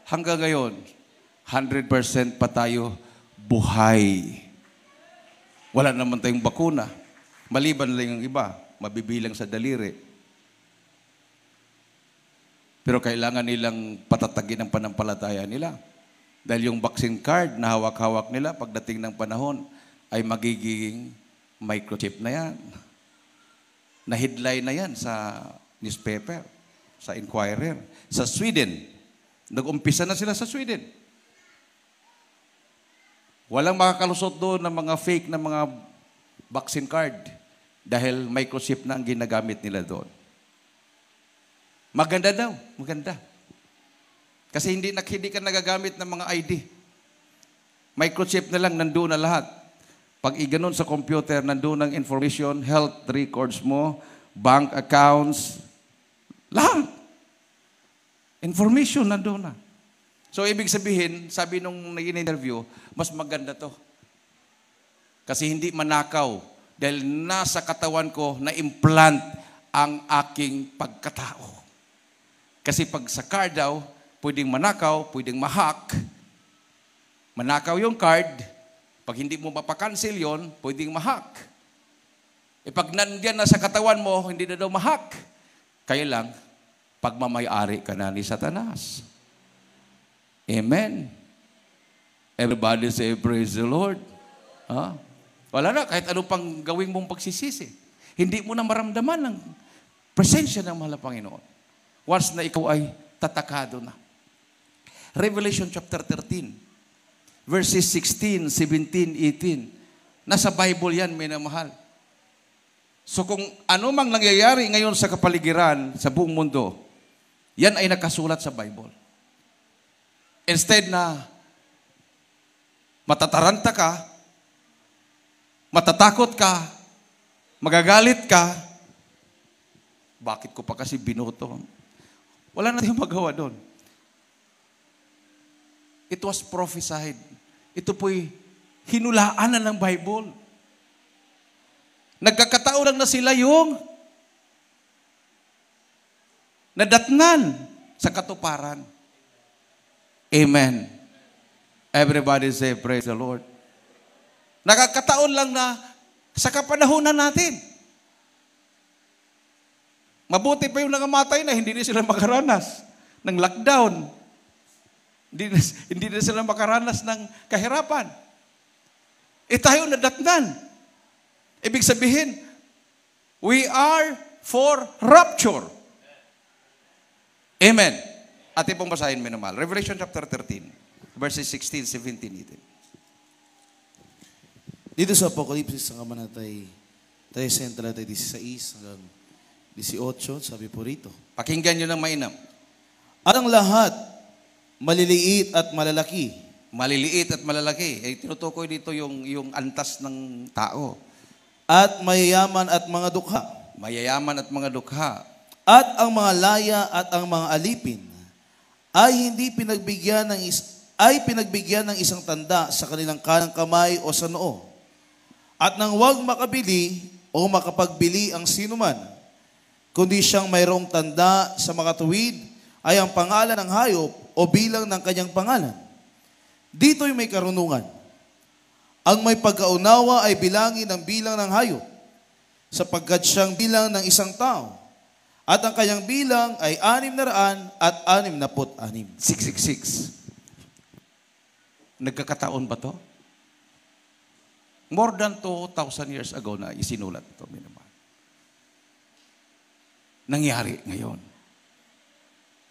Hanggang ngayon, 100% pa tayo buhay. Wala naman tayong bakuna. Maliban lang yung iba, mabibilang sa daliri. Pero kailangan nilang patatagin ang panampalataya nila. Dahil yung vaccine card na hawak-hawak nila, pagdating ng panahon, ay magiging microchip na yan. Na-headline na yan sa newspaper, sa Inquirer. Sa Sweden, nag-umpisa na sila sa Sweden. Walang makakalusot doon ng mga fake na mga vaccine card dahil microchip na ang ginagamit nila doon. Maganda daw, maganda. Kasi hindi ka nagagamit ng mga ID. Microchip na lang, nandoon na lahat. Pag iganon sa computer, nandoon ang information, health records mo, bank accounts, lahat. Information nandoon na. So, ibig sabihin, sabi nung nag-interview, mas maganda to. Kasi hindi manakaw. Dahil nasa katawan ko na implant ang aking pagkatao. Kasi pag sa card daw, pwedeng manakaw, pwedeng ma-hack. Manakaw yung card, pag hindi mo mapakancel yon, pwedeng ma-hack. Pag nandiyan na sa katawan mo, hindi na daw ma-hack. Kaya lang, pagmamayari ka na ni Satanas. Amen. Everybody say, praise the Lord. Wala na, kahit ano pang gawin mong pagsisisi. Hindi mo na maramdaman ang presensya ng mahal na Panginoon. Once na ikaw ay tatakado na. Revelation chapter 13, verses 16, 17, 18. Nasa Bible yan, minamahal. So kung ano mang nangyayari ngayon sa kapaligiran, sa buong mundo, yan ay nakasulat sa Bible. Instead na matataranta ka, matatakot ka, magagalit ka, bakit ko pa kasi binuto? Wala na tayong magawa doon. It was prophesied. Ito po'y hinulaan na ng Bible. Nagkakataon lang na sila yung nadatnan sa katuparan. Amen. Everybody say, praise the Lord. Nagkakataon lang na sa kapanahunan natin. Mabuti pa yung nangamatay na hindi na sila makaranas ng lockdown. Hindi na sila makaranas ng kahirapan. Tayo nadatnan. Ibig sabihin, we are for rapture. Amen. Atin pong basahin, minamahal. Revelation chapter 13, verses 16, 17, 18. Dito sa Apokalipsis, ang kabanatay 13, talatay 16 hanggang 18, sabi po rito. Pakinggan nyo ng mainam. At ang lahat, maliliit at malalaki. Maliliit at malalaki. Tinutukoy dito yung antas ng tao. At mayayaman at mga dukha. Mayayaman at mga dukha. At ang mga laya at ang mga alipin ay hindi pinagbigyan ng isang tanda sa kanilang kanang kamay o sa noo. At nang huwag makabili o makapagbili ang sinuman, kundi siyang mayroong tanda sa makatuwid ay ang pangalan ng hayop o bilang ng kanyang pangalan. Dito'y may karunungan. Ang may pagkaunawa ay bilangin ang bilang ng hayop, sapagkat siyang bilang ng isang tao. At ang kanyang bilang ay 666. 666. Nagkakataon ba to? More than 2,000 years ago na isinulat ito, minamahal. Nangyari ngayon.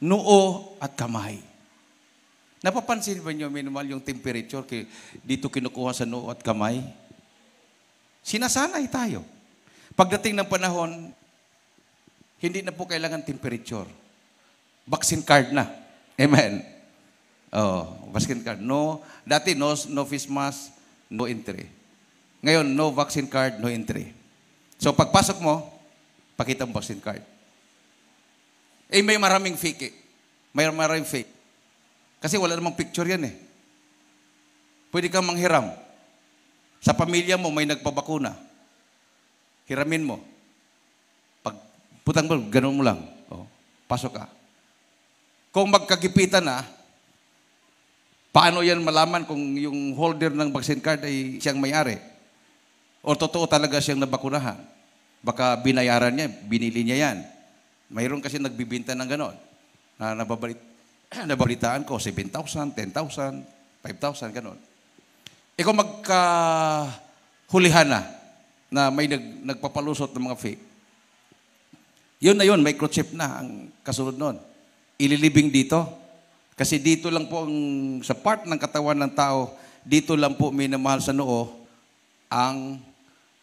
Noo at kamay. Napapansin ba niyo, minamahal, yung temperature dito kinukuha sa noo at kamay? Sinasanay tayo. Pagdating ng panahon, hindi na po kailangan temperature. Vaccine card na. Amen. Vaccine card. No, dati no face mask, no entry. Ngayon, no vaccine card, no entry. So pagpasok mo, pakita mo vaccine card. May maraming fake. May maraming fake. Kasi wala namang picture yan eh. Pwede kang manghiram. Sa pamilya mo, may nagpabakuna. Hiramin mo. Putang mo, ganun mo lang. Pasok ka. Kung magkagipitan na, paano yan malaman kung yung holder ng vaccine card ay siyang may-ari? O totoo talaga siyang nabakunahan? Baka binayaran niya, binili niya yan. Mayroon kasi nagbibinta ng ganon. Nabalitaan ko, 7,000, 10,000, 5,000, ganon. Kung magkahulihan na may nagpapalusot ng mga fake, yun na yun, microchip na ang kasunod nun. Ililibing dito. Kasi dito lang po, sa part ng katawan ng tao, dito lang po minamahal sa noo, ang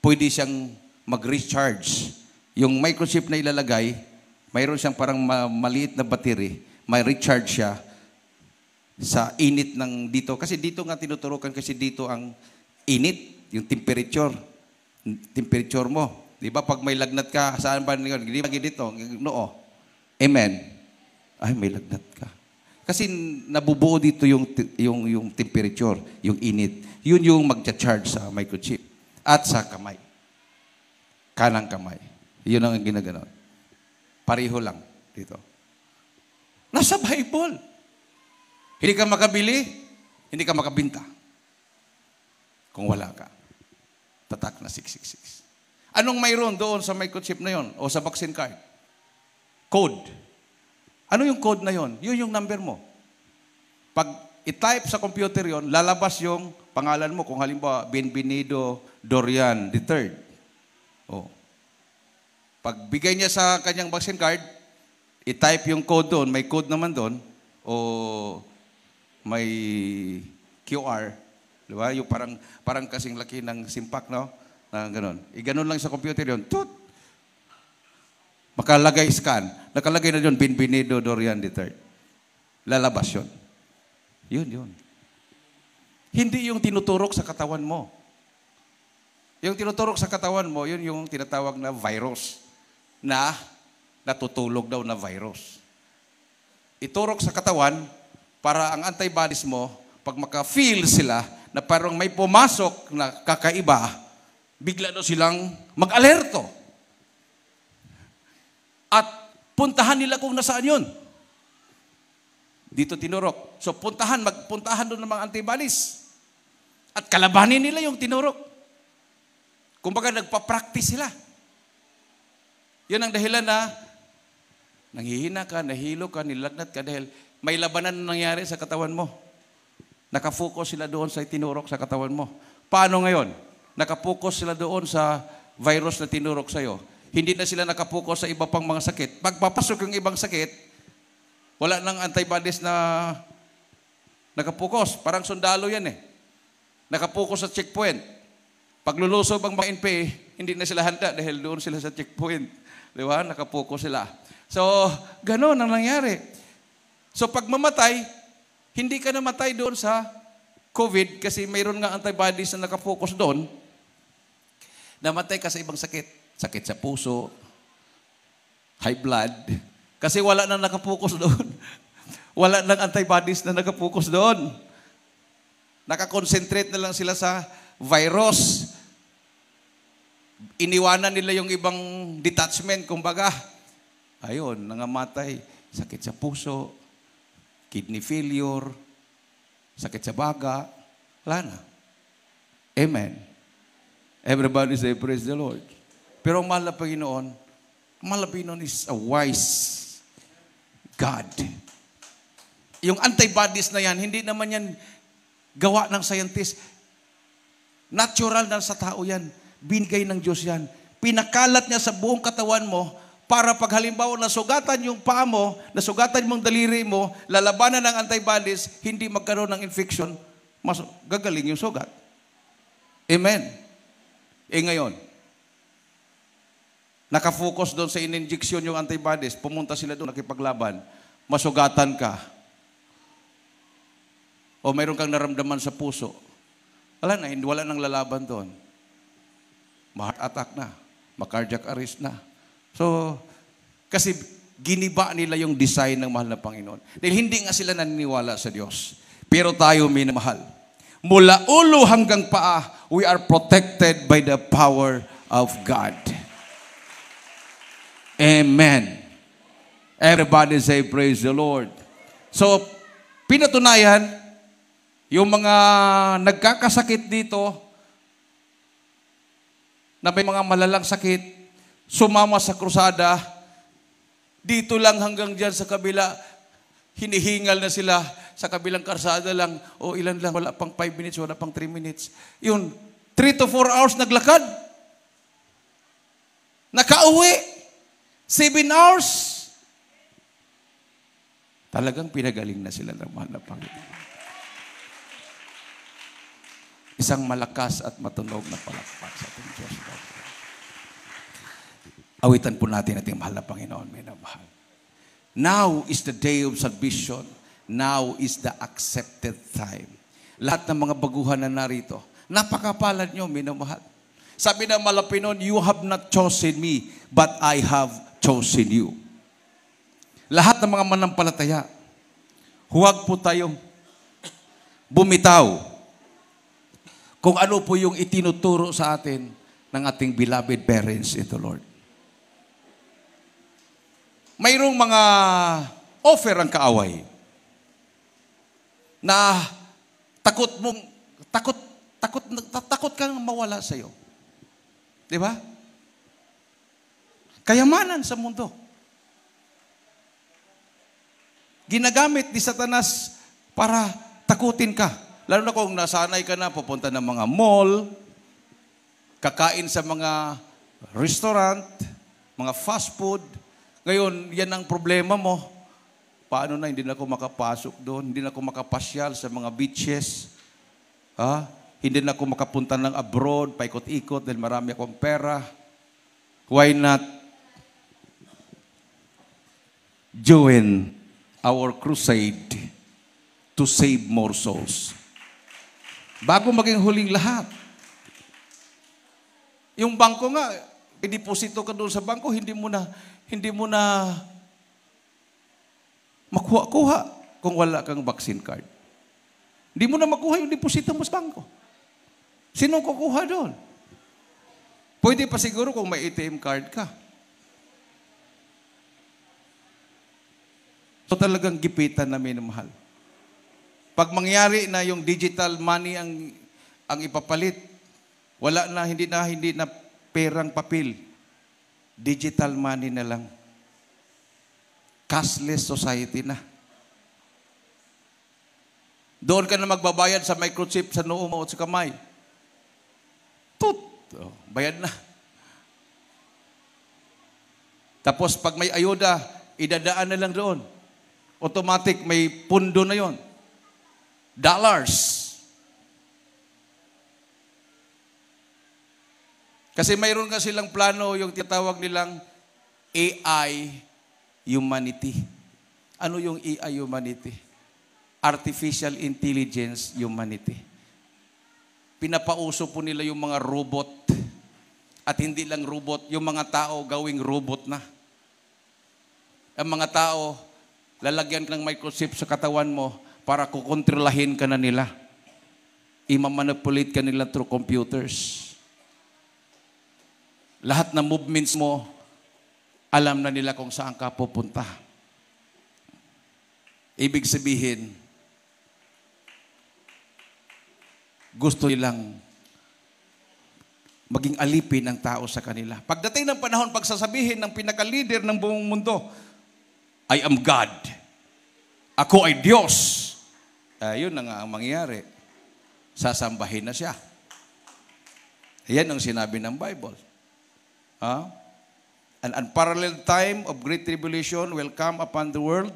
pwede siyang mag-recharge. Yung microchip na ilalagay, mayroon siyang parang maliit na battery, may recharge siya sa init ng dito. Kasi dito nga tinuturukan, kasi dito ang init, yung temperature mo. Di ba? Pag may lagnat ka, saan ba ngayon? Hindi lagi dito, noo. Amen. Ay, may lagnat ka. Kasi nabubuo dito yung temperature, yung init. Yun yung magcha-charge sa microchip. At sa kamay. Kanang kamay. Yun ang ginaganon. Pareho lang dito. Nasa Bible. Hindi ka makabili, hindi ka makabinta. Kung wala ka. Tatak na 666. Anong mayroon doon sa microchip na yon o sa vaccine card? Code. Ano yung code na yon? Yun yung number mo. Pag i-type sa computer yon, lalabas yung pangalan mo. Kung halimbawa, Bienvenido Dorian III. Pag bigay niya sa kanyang vaccine card, i-type yung code doon, may code naman doon, o may QR. Diba? Yung parang kasing laki ng simpak, no? Ganon. Ganon lang sa computer yun. Tut! Makalagay scan. Nakalagay na yun, Bienvenido Dorian III. Lalabas yun. Yun. Hindi yung tinuturok sa katawan mo. Yung tinuturok sa katawan mo, yun yung tinatawag na virus. Na natutulog daw na virus. Iturok sa katawan para ang antibodies mo, pag maka-feel sila na parang may pumasok na kakaiba, bigla daw silang mag-alerto. At puntahan nila kung nasaan yun. Dito tinurok. So magpuntahan doon ng mga antibodies. At kalabanin nila yung tinurok. Kumbaga nagpa-practice sila. Yun ang dahilan na nanghihina ka, nahilo ka, nilagnat ka dahil may labanan na nangyari sa katawan mo. Nakafocus sila doon sa tinurok sa katawan mo. Paano ngayon? Nakapokus sila doon sa virus na tinurok sa'yo. Hindi na sila nakapokus sa iba pang mga sakit. Pagpapasok yung ibang sakit, wala nang antibodies na nakapokus. Parang sundalo yan eh. Nakapokus sa checkpoint. Pag lulusob ang mga NPA, hindi na sila handa dahil doon sila sa checkpoint. Di ba? Nakapokus sila. So, gano'n ang nangyari. So, pag mamatay, hindi ka namatay doon sa COVID kasi mayroon nga antibodies na nakapokus doon. Namatay ka sa ibang sakit. Sakit sa puso, high blood. Kasi wala nang nakapokus doon. Wala nang antibodies na nakapokus doon. Nakakonsentrate na lang sila sa virus. Iniwanan nila yung ibang detachment, kumbaga. Ayun, nangamatay. Sakit sa puso, kidney failure, sakit sa baga. Wala na. Amen. Everybody say, praise the Lord. Pero ang mahal na Panginoon, Malapinon is a wise God. Yung antibodies na yan, hindi naman yan gawa ng scientist. Natural na sa tao yan. Binigay ng Diyos yan. Pinakalat niya sa buong katawan mo para pag halimbawa nasugatan yung paa mo, nasugatan mong daliri mo, lalabanan ng antibodies, hindi magkaroon ng infection, gagaling yung sugat. Amen. Ngayon, nakafocus doon sa in-injection yung antibodies, pumunta sila doon, nakipaglaban, masugatan ka. O mayroon kang naramdaman sa puso. Wala nang lalaban doon. Ma-heart attack na, ma-cardiac arrest na. So, kasi giniba nila yung design ng mahal na Panginoon. Dahil hindi nga sila naniniwala sa Diyos. Pero tayo, minamahal. Mula ulo hanggang paa, we are protected by the power of God. Amen. Everybody say, praise the Lord. So, pinatunayan, yung mga nagkakasakit dito, na may mga malalang sakit, sumama sa krusada, dito lang hanggang dyan sa kabila, hinihingal na sila, sa kabilang karsada lang, o ilan lang, wala pang 5 minutes, wala pang 3 minutes. Yun, 3 to 4 hours naglakad. Nakauwi. 7 hours. Talagang pinagaling na sila ng mahal na Panginoon. Isang malakas at matunog na palakpak sa ating Diyos. Awitan po natin ating mahal na Panginoon, minamahal. Now is the day of salvation. Now is the accepted time. Lahat ng mga baguhan na narito, napakapalad nyo, minamahal. Sabi ng Malapinon, you have not chosen me, but I have chosen you. Lahat ng mga manampalataya, huwag po tayong bumitaw kung ano po yung itinuturo sa atin ng ating beloved parents in the Lord. Mayroong mga offer ang kaaway na takot kang mawala sa iyo. Di ba? Kayamanan sa mundo. Ginagamit ni Satanas para takutin ka. Lalo na kung nasanay ka na, pupunta ng mga mall, kakain sa mga restaurant, mga fast food. Ngayon, yan ang problema mo. Paano na, hindi na ako makapasok doon, hindi na ako makapasyal sa mga beaches. Hindi na ako makapunta ng abroad, paikot-ikot dahil marami akong pera. Why not join our crusade to save more souls? Bago maging huling lahat. Yung bangko nga, i-deposito ka doon sa bangko, hindi mo na makuha-kuha kung wala kang vaccine card. Hindi mo na makuha yung deposito mo sa bangko. Sino kukuha doon? Pwede pa siguro kung may ATM card ka. So talagang gipitan na minamahal. Pag mangyari na yung digital money ang ipapalit, wala na, hindi na perang papel. Digital money na lang. Cashless society na. Doon ka na magbabayad sa microchip sa noo mo at sa kamay. Bayad na. Tapos pag may ayuda, idadaan na lang doon. Automatic, may pundo na yon. Dollars. Kasi mayroon ka silang plano, yung tinatawag nilang AI humanity. Ano yung AI humanity? Artificial Intelligence Humanity. Pinapauso po nila yung mga robot. At hindi lang robot, yung mga tao gawing robot na. Ang mga tao, lalagyan ng microchip sa katawan mo para kukontrolahin ka na nila. Imamanipulate ka nila through computers. Lahat ng movements mo, alam na nila kung saan ka pupunta. Ibig sabihin, gusto nilang maging alipin ang tao sa kanila. Pagdating ng panahon, pagsasabihin ng pinaka-leader ng buong mundo, I am God. Ako ay Diyos. Yun na nga ang mangyayari. Sasambahin na siya. Yan ang sinabi ng Bible. An unparalleled time of great tribulation will come upon the world.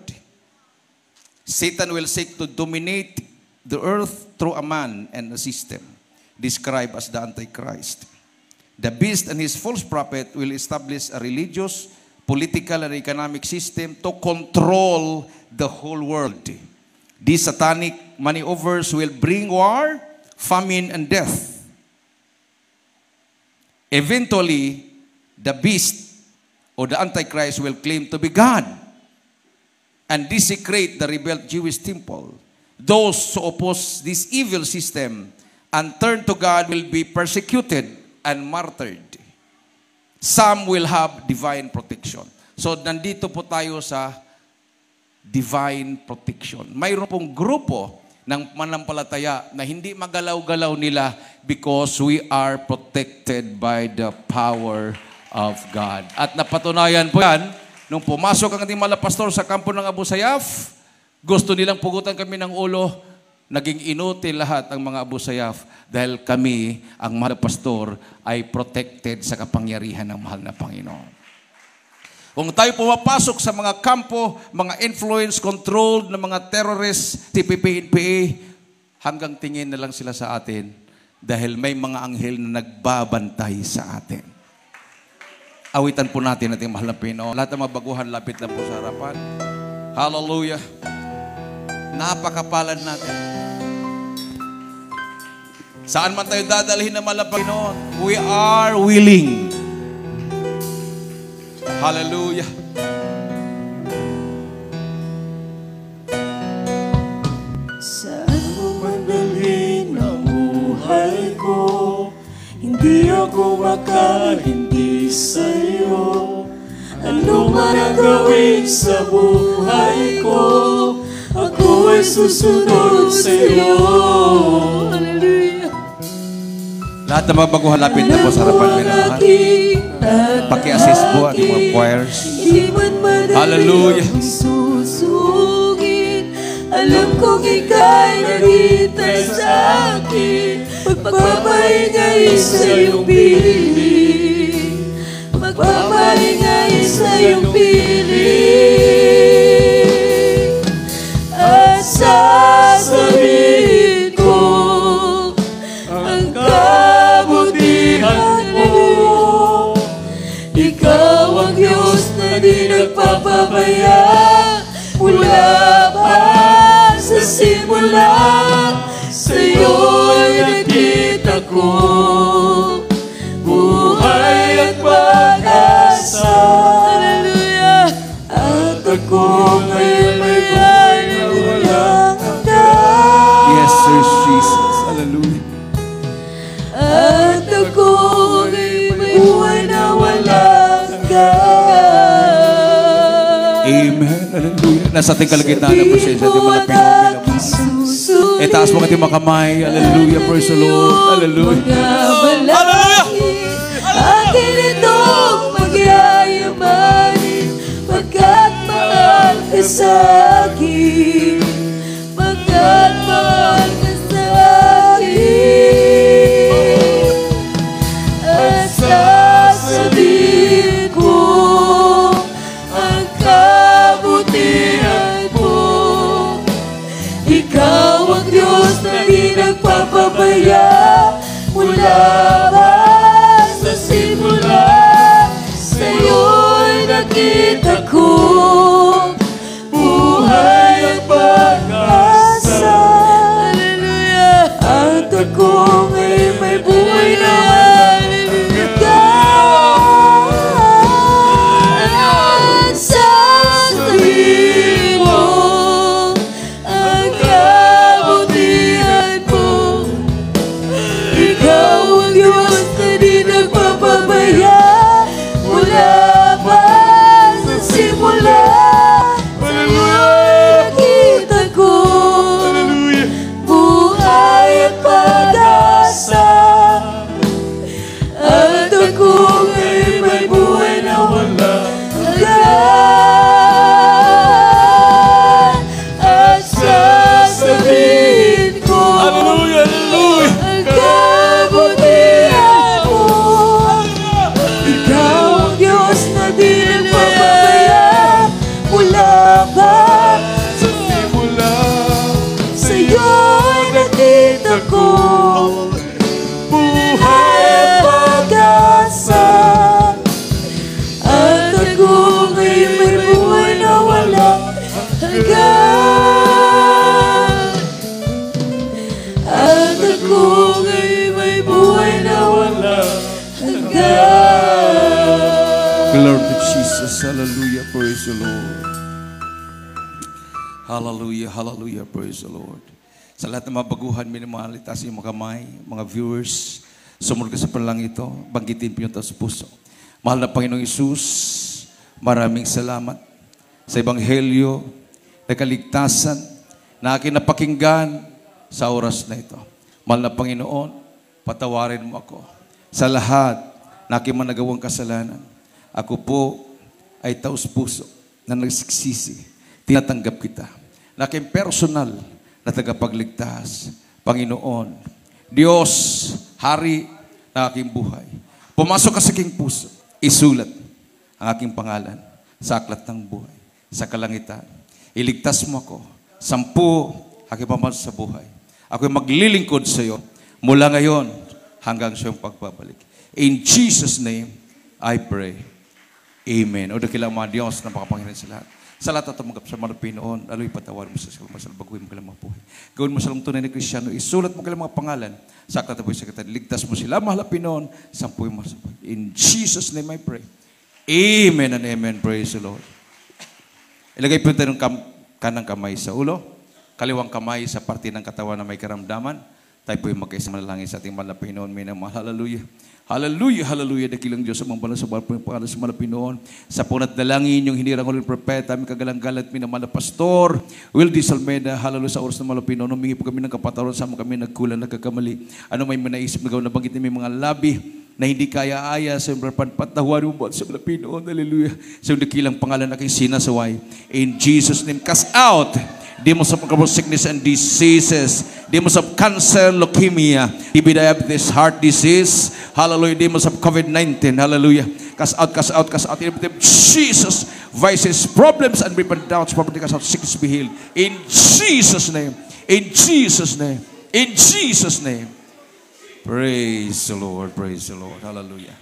Satan will seek to dominate the earth through a man and a system, described as the Antichrist. The beast and his false prophet will establish a religious, political, and economic system to control the whole world. These satanic maneuvers will bring war, famine, and death. Eventually, the beast or the Antichrist will claim to be God and desecrate the rebelled Jewish temple. Those who oppose this evil system and turn to God will be persecuted and martyred. Some will have divine protection. So, nandito po tayo sa divine protection. Mayroon pong grupo ng manampalataya na hindi magalaw-galaw nila because we are protected by the power of God. At napatunayan po yan, nung pumasok ang ating mga pastor sa kampo ng Abu Sayyaf, gusto nilang pugutan kami ng ulo, naging inutil lahat ang mga Abu Sayyaf dahil kami, ang mga pastor, ay protected sa kapangyarihan ng mahal na Panginoon. Kung tayo pumapasok sa mga kampo, mga influence-controlled na mga terrorists, TPP, NPA, hanggang tingin na lang sila sa atin dahil may mga anghel na nagbabantay sa atin. Awitan po natin ating mahal na Panginoon. Lahat ng mga baguhan, lapit na po sa harapan. Hallelujah. Napakapalad natin. Saan man tayo dadalhin ng mahal na Panginoon, we are willing. Hallelujah. Saan mo man dalhin ang buhay ko, hindi ako makarindi sa'yo. Ano man ang gawin sa buhay ko, ako ay susunod sa'yo. Hallelujah. Lahat ng mga baguhan, lapit na po sa harapan ng lahat. Paki-assist po ang mga choirs. Hallelujah. Susugin, alam kong ika'y narintay sa akin. Magpapahingay sa iyong piling. Magpapahingay sa iyong piling. At sasabihin ko ang kabutihan mo. Ikaw ang Diyos na di nagpapabaya mula pa sa simula. Sa'yo'y nakita ko buhay at pag-asa. Hallelujah! At ako ngayon may buhay na walang hanggan. Yes, Sir Jesus. Hallelujah. At ako ngayon may buhay na walang hanggan. Amen. Hallelujah. Nasa ating kalagitnaan ng presensya ating mga Pinoy. Itaas mo ating mga kamay. Hallelujah. Praise the Lord. Hallelujah. Akin itong magyayamanin pagkat mahal ka sa akin. Pagkat mahal ka sa akin. At sasabihin ko ang kabutihan mo. Ikaw ang Diyos na di nagpapabaya mula pa sa simula. Sa'yo'y nakita ko buhay at pag-asa. Hallelujah! At ako ngayon may buhay na walang hanggan. At sasabihin mo ang kabutihan mo. Ikaw ang Diyos na di nagpapabaya mula pa sa simula. hanggan. At ako ngayon may buhay na walang hanggan. Glory to Jesus. Hallelujah. Praise the Lord. Hallelujah. Hallelujah. Praise the Lord. Sa lahat ng mga baguhan, minamahal, itaas yung mga kamay, mga viewers, sumunod ka sa panlang ito, banggitin po yung taos puso. Mahal na Panginoong Isus, maraming salamat sa Ebanghelyo na kaligtasan na aking napakinggan sa oras na ito. Mahal na Panginoon, patawarin mo ako sa lahat na aking managawang kasalanan. Ako po ay taos puso na nagsiksisi. Tinatanggap kita na aking personal na tagapagligtas. Panginoon, Diyos, Hari ng aking buhay. Pumasok ka sa aking puso. Isulat ang aking pangalan sa aklat ng buhay, sa kalangitan. Iligtas mo ako. 10 aking pamalas sa buhay. Ako'y maglilingkod sa iyo mula ngayon hanggang sa iyong pagbabalik. In Jesus' name, I pray. Amen. O dakilang mga Diyos na makapangyarihan sa lahat. Sa lahat at tumanggap sa mga Pinoon, aloy patawarin mo sa masal, baguhin mo kailang mga buhay. Gawin mo silang tunay na Kristiyano, isulat mo kailang mga pangalan sa aklat ng buhay sa katad. Ligtas mo sila, mahal na Pinoon, 10 mo sa buhay. In Jesus' name I pray. Amen and amen. Praise the Lord. Ilagay po tayo ng kanang kamay sa ulo, kaliwang kamay sa parte ng katawan na may karamdaman. Tayo po yung magkaisa manalangin sa ating mahal na Pinoon. Hallelujah. Hallelujah, hallelujah. Dakilang Diyos sa mga balas sa balas po yung pangalan sa mga Pinoon. Sa punat dalangin yung hinirang ulit propeta, aming kagalang-galat, minamahal na pastor, Will D. Salmeda, hallelujah sa oras ng mga Pinoon. Humingi po kami ng kapatawaran, sama kami nagkulang, nagkakamali. Ano may manaisip na gawin na banggit may mga labi na hindi kaya-aya sa iyong patawarin mo sa mga Pinoon. Hallelujah. Sa iyong dakilang pangalan na aking sinasaway. In Jesus' name, cast out demons of sickness and diseases, demons of cancer, leukemia, TB, diabetes, heart disease, hallelujah, demons of COVID-19, hallelujah, cast out, cast out, cast out, in the name of Jesus, vices, problems, and unbelievable doubts, property, cast out, sickness be healed, in Jesus' name, in Jesus' name, in Jesus' name. Praise the Lord, hallelujah.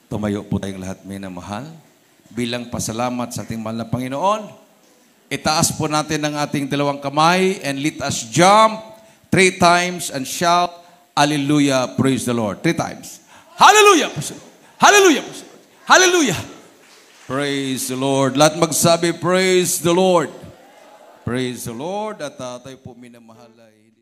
Tumayo po tayong lahat, minamahal, bilang pasalamat sa ating mahal na Panginoon. Itaas po natin ang ating dalawang kamay and let us jump 3 times and shout, Hallelujah, praise the Lord. 3 times. Hallelujah, praise the Lord. Hallelujah, praise the Lord. Hallelujah. Praise the Lord. Lahat magsabi, praise the Lord. Praise the Lord. At tayo po minamahal ay